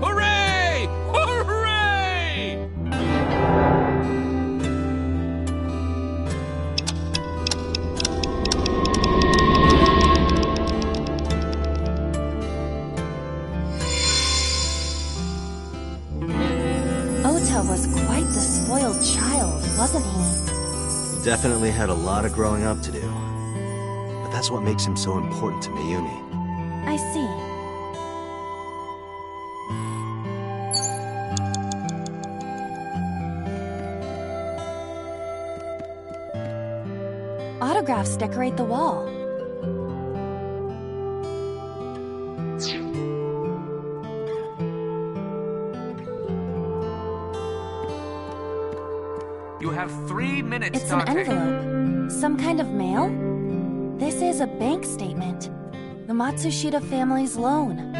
Hooray! Hooray! Ota was quite the spoiled child, wasn't he? He definitely had a lot of growing up to do. But that's what makes him so important to Mayumi. I see. Autographs decorate the wall. You have 3 minutes, It's an envelope. Some kind of mail? This is a bank statement. The Matsushita family's loan.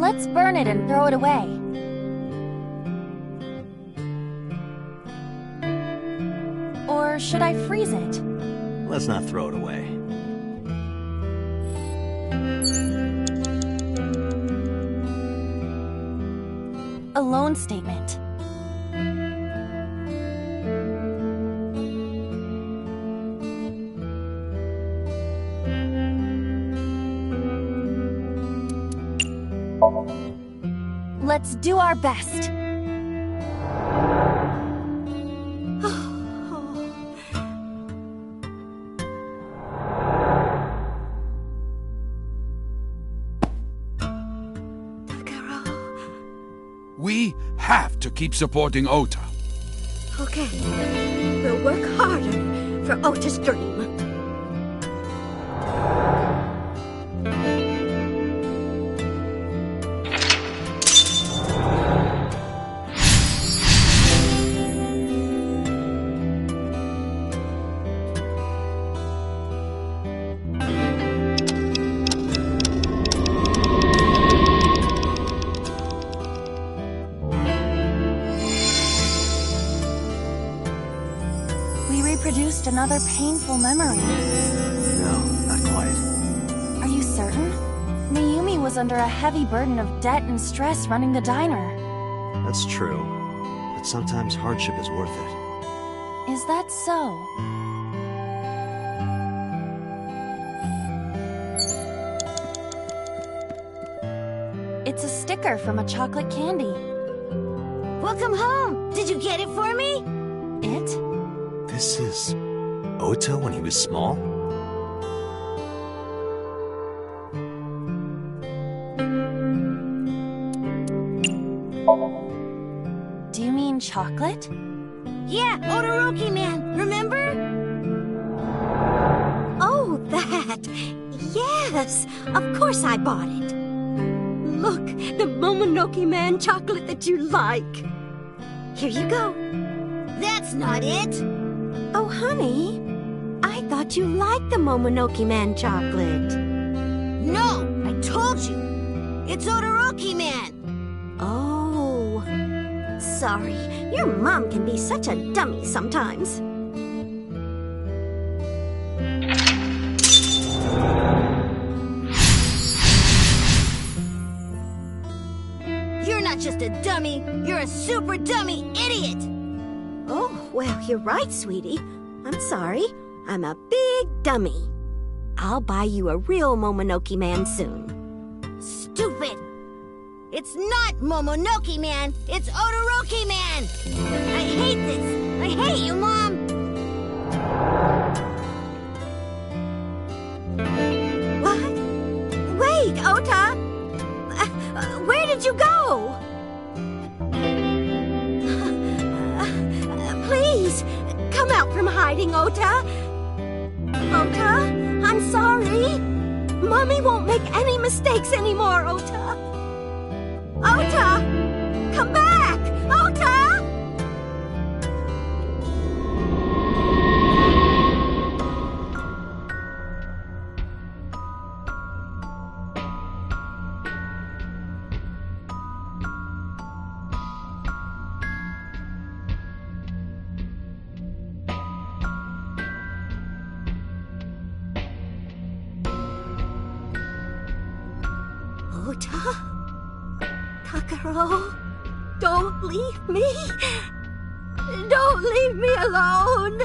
Let's burn it and throw it away. Or should I freeze it? Let's not throw it away. A loan statement. Let's do our best. We have to keep supporting Ota. Okay, we'll work harder for Ota's dream. Produced another painful memory. No, not quite. Are you certain? Mayumi was under a heavy burden of debt and stress running the diner. That's true. But sometimes hardship is worth it. Is that so? It's a sticker from a chocolate candy. Welcome home! Did you get it for me? It? This is Ota when he was small? Do you mean chocolate? Yeah, Todoroki Man, remember? Oh, that! Yes, of course I bought it. Look, the Momonoke Man chocolate that you like. Here you go. That's not it. Oh, honey, I thought you liked the Momonoke Man chocolate. No, I told you. It's Todoroki Man. Oh, sorry. Your mom can be such a dummy sometimes. You're not just a dummy, you're a super dummy idiot! Oh, well, you're right, sweetie. I'm sorry. I'm a big dummy. I'll buy you a real Momonoke Man soon. Stupid! It's It's not Momonoke Man. It's Odoroki Man. I hate this. I hate you, Mom. What? Wait, Ota. Where did you go? Please, come out from hiding, Ota. Ota, I'm sorry. Mommy won't make any mistakes anymore, Ota. Ota! Come back! Ota! Ota? Takaro, don't leave me. Don't leave me alone.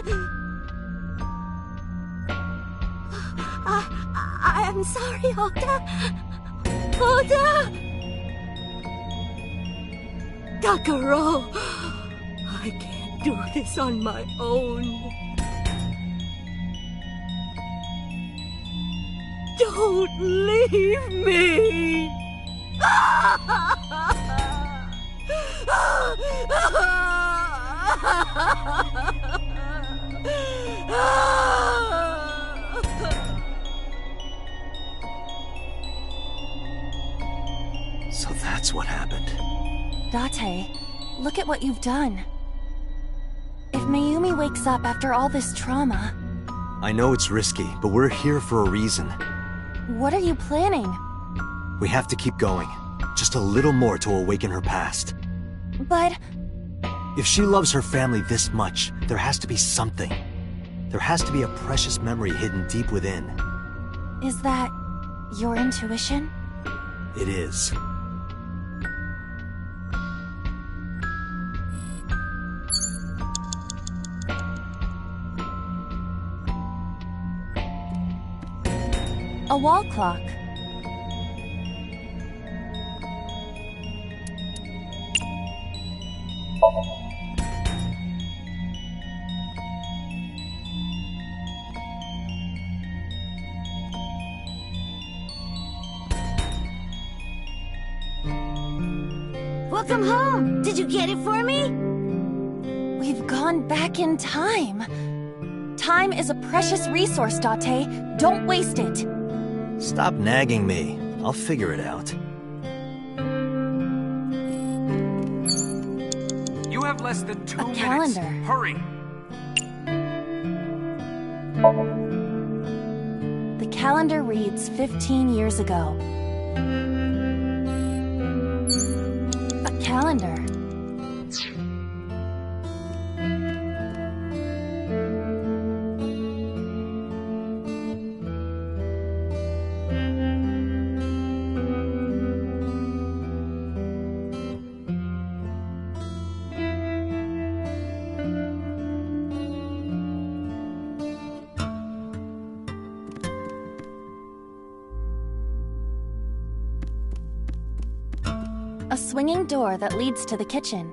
I'm sorry, Ota. Ota! Takaro, I can't do this on my own. Don't leave me! So that's what happened. Date, look at what you've done. If Mayumi wakes up after all this trauma... I know it's risky, but we're here for a reason. What are you planning? We have to keep going. Just a little more to awaken her past. But... If she loves her family this much, there has to be something. There has to be a precious memory hidden deep within. Is that your intuition? It is. A wall clock. Welcome home. Did you get it for me? We've gone back in time. Time is a precious resource, Date. Don't waste it. Stop nagging me. I'll figure it out. You have less than 2 minutes. calendar. Hurry. The calendar reads 15 years ago. A calendar. A swinging door that leads to the kitchen.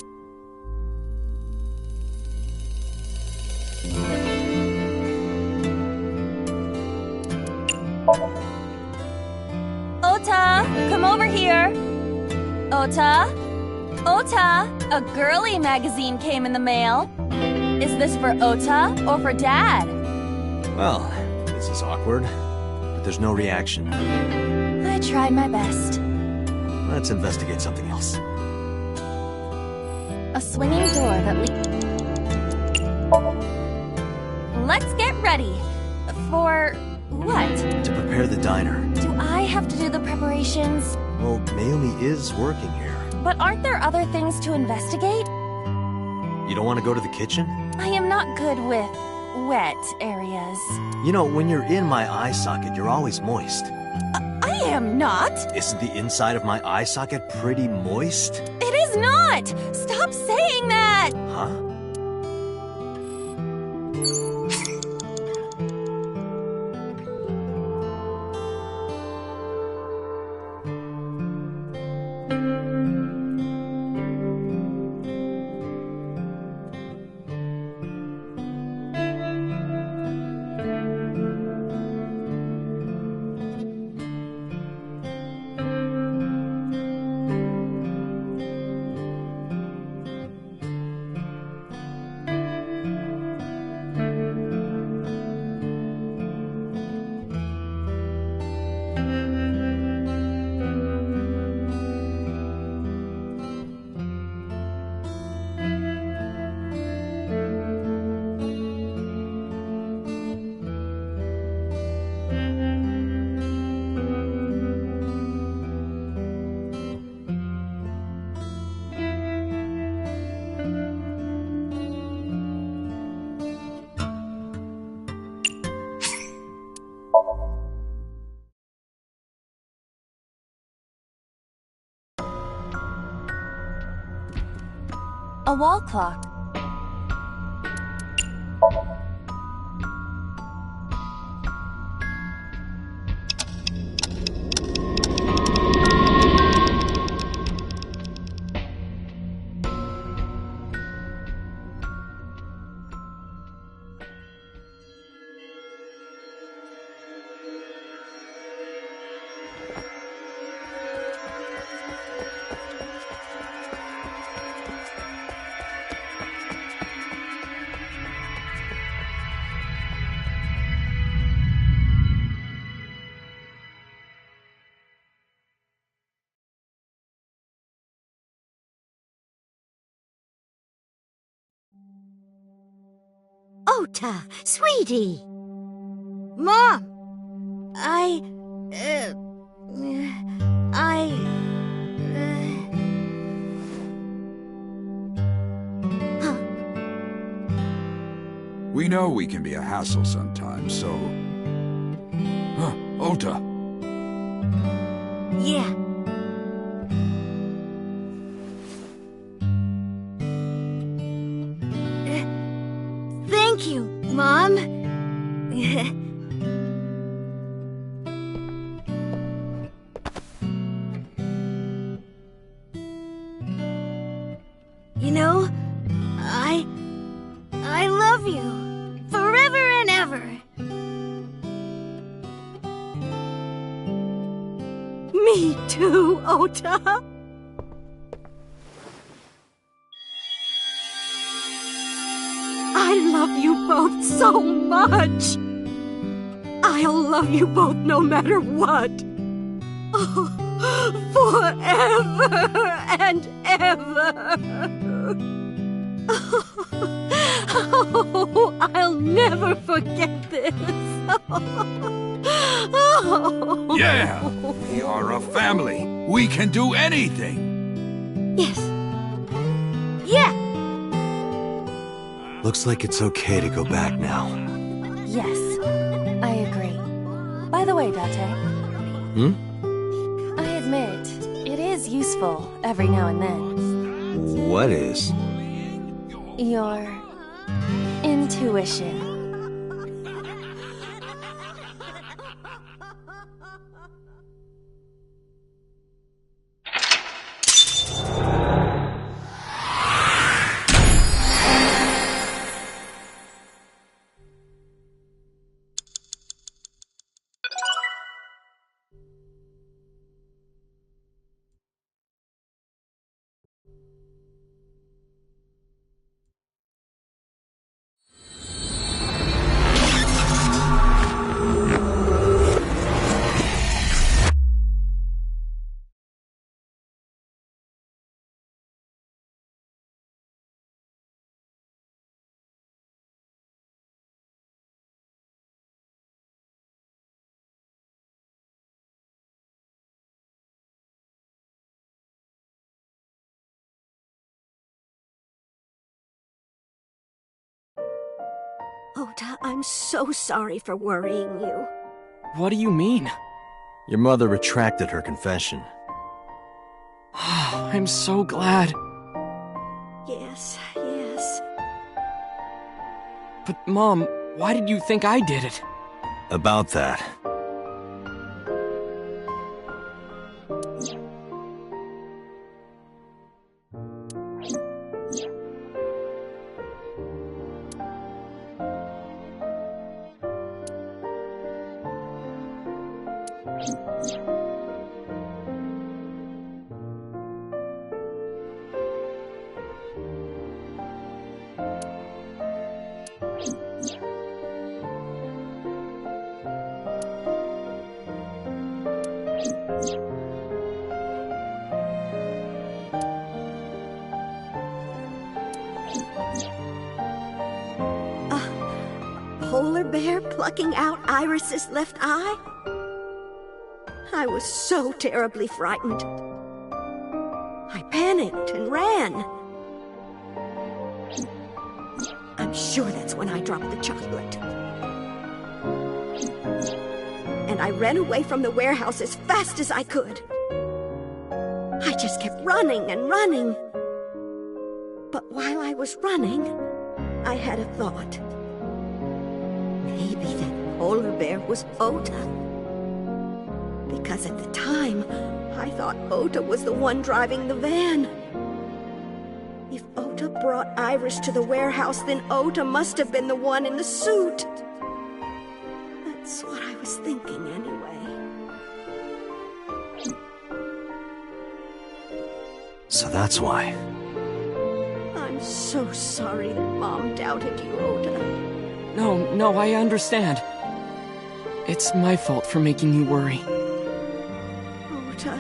Ota, come over here. Ota? Ota, a girly magazine came in the mail. Is this for Ota or for Dad? Well, this is awkward, but there's no reaction. I tried my best. Let's investigate something else. A swinging door that leads... Let's get ready. For what? To prepare the diner. Do I have to do the preparations? Well, Mayumi is working here. But aren't there other things to investigate? You don't want to go to the kitchen? I am not good with wet areas. You know, when you're in my eye socket, you're always moist. I am not. Isn't the inside of my eye socket pretty moist? It is not. Stop saying that. Huh? A wall clock. Ota, sweetie! Mom! I... We know we can be a hassle sometimes, so... Ota. Yeah. Thank you, Mom. You know, I love you forever and ever. Me too, Ota. I love you both so much. I'll love you both no matter what. Oh, forever and ever. Oh, I'll never forget this. Oh. Yeah! We are a family. We can do anything. Yes. Yeah. Looks like it's okay to go back now. Yes, I agree. By the way, Date. I admit, it is useful every now and then. What is? Your intuition. Ota, I'm so sorry for worrying you. What do you mean? Your mother retracted her confession. I'm so glad. Yes, yes. But Mom, why did you think I did it? About that. plucking out Iris's left eye? I was so terribly frightened. I panicked and ran. I'm sure that's when I dropped the chocolate. And I ran away from the warehouse as fast as I could. I just kept running and running. But while I was running, I had a thought. Maybe that polar bear was Ota. Because at the time, I thought Ota was the one driving the van. If Ota brought Iris to the warehouse, then Ota must have been the one in the suit. That's what I was thinking anyway. So that's why. I'm so sorry that Mom doubted you, Ota. No, I understand. It's my fault for making you worry. Ota.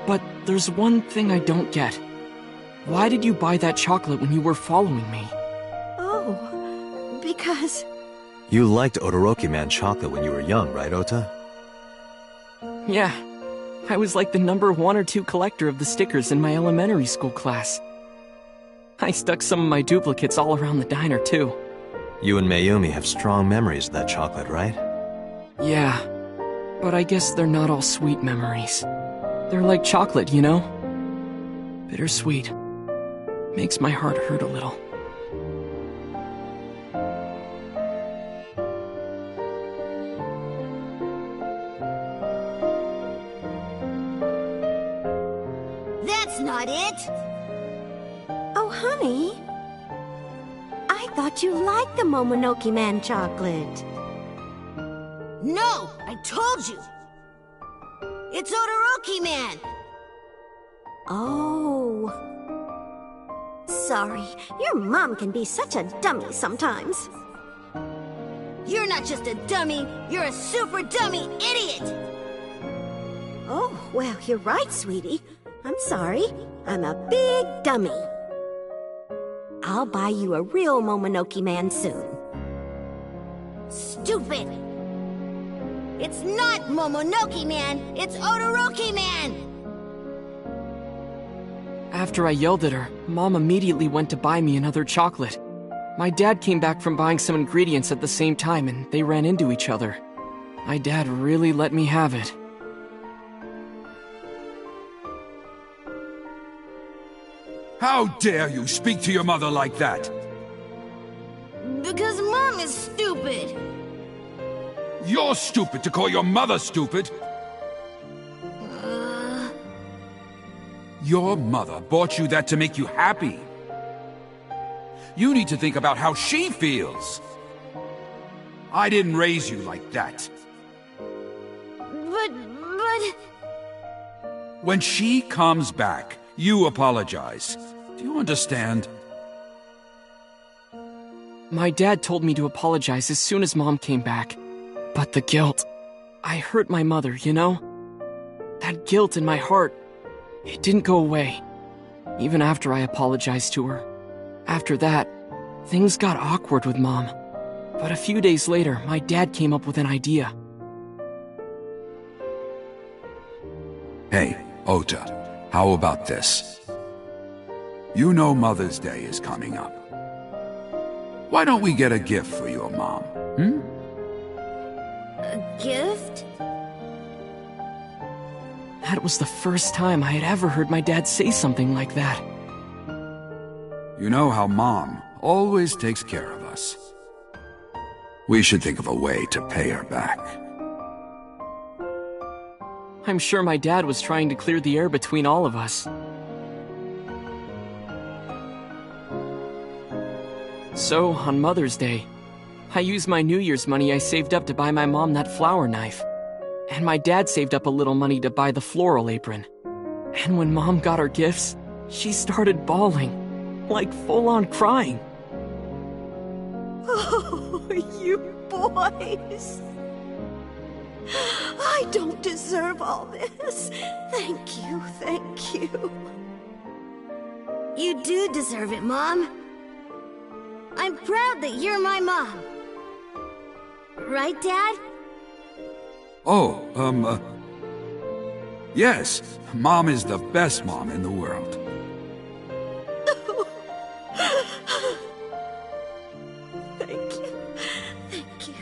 But there's one thing I don't get. Why did you buy that chocolate when you were following me? Oh, because... You liked Todoroki Man chocolate when you were young, right, Ota? Yeah. I was like the number 1 or 2 collector of the stickers in my elementary school class. I stuck some of my duplicates all around the diner, too. You and Mayumi have strong memories of that chocolate, right? Yeah. But I guess they're not all sweet memories. They're like chocolate, you know? Bittersweet. Makes my heart hurt a little. That's not it! Oh, honey. I thought you liked the Momonoke Man chocolate. No! I told you! It's Todoroki Man! Oh. Sorry, your mom can be such a dummy sometimes. You're not just a dummy, you're a super dummy idiot! Oh, well, you're right, sweetie. I'm sorry. I'm a big dummy. I'll buy you a real Momonoke Man soon. Stupid! It's not Momonoke Man, it's Todoroki Man! After I yelled at her, Mom immediately went to buy me another chocolate. My dad came back from buying some ingredients at the same time and they ran into each other. My dad really let me have it. How dare you speak to your mother like that? Because Mom is stupid! You're stupid to call your mother stupid. Your mother bought you that to make you happy. You need to think about how she feels. I didn't raise you like that. But... When she comes back, you apologize. Do you understand? My dad told me to apologize as soon as Mom came back. But the guilt... I hurt my mother, you know? That guilt in my heart, it didn't go away. Even after I apologized to her. After that, things got awkward with Mom. But a few days later, my dad came up with an idea. Hey, Ota, how about this? You know Mother's Day is coming up. Why don't we get a gift for your mom, A gift? That was the first time I had ever heard my dad say something like that. You know how Mom always takes care of us. We should think of a way to pay her back. I'm sure my dad was trying to clear the air between all of us. So, on Mother's Day, I used my New Year's money I saved up to buy my mom that flower knife. And my dad saved up a little money to buy the floral apron. And when Mom got her gifts, she started bawling. Like full-on crying. Oh, you boys. I don't deserve all this. Thank you, thank you. You do deserve it, Mom. I'm proud that you're my mom. Right, Dad? Oh, yes. Mom is the best mom in the world. Thank you. Thank you.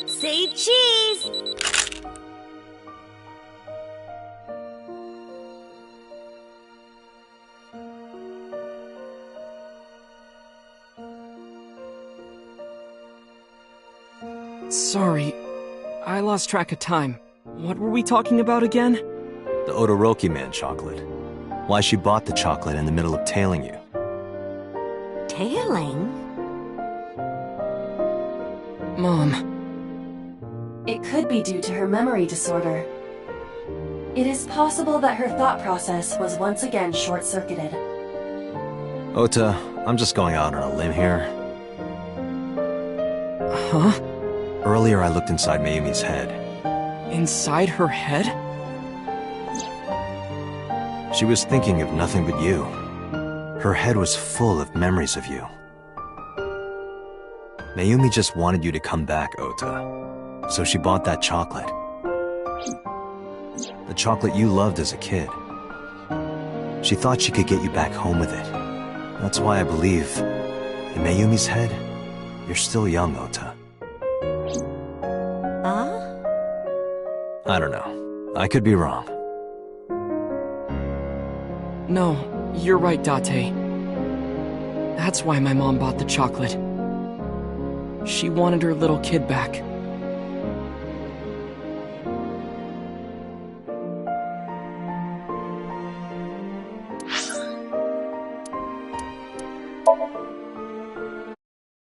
Say cheese! Sorry, I lost track of time. What were we talking about again? The Odoroki Man chocolate. Why she bought the chocolate in the middle of tailing you. Tailing? Mom. It could be due to her memory disorder. It is possible that her thought process was once again short-circuited. Ota, I'm just going out on a limb here. Huh? Earlier I looked inside Mayumi's head. Inside her head? She was thinking of nothing but you. Her head was full of memories of you. Mayumi just wanted you to come back, Ota. So she bought that chocolate. The chocolate you loved as a kid. She thought she could get you back home with it. That's why I believe, in Mayumi's head, you're still young, Ota. Huh? I don't know. I could be wrong. No, you're right, Date. That's why my mom bought the chocolate. She wanted her little kid back.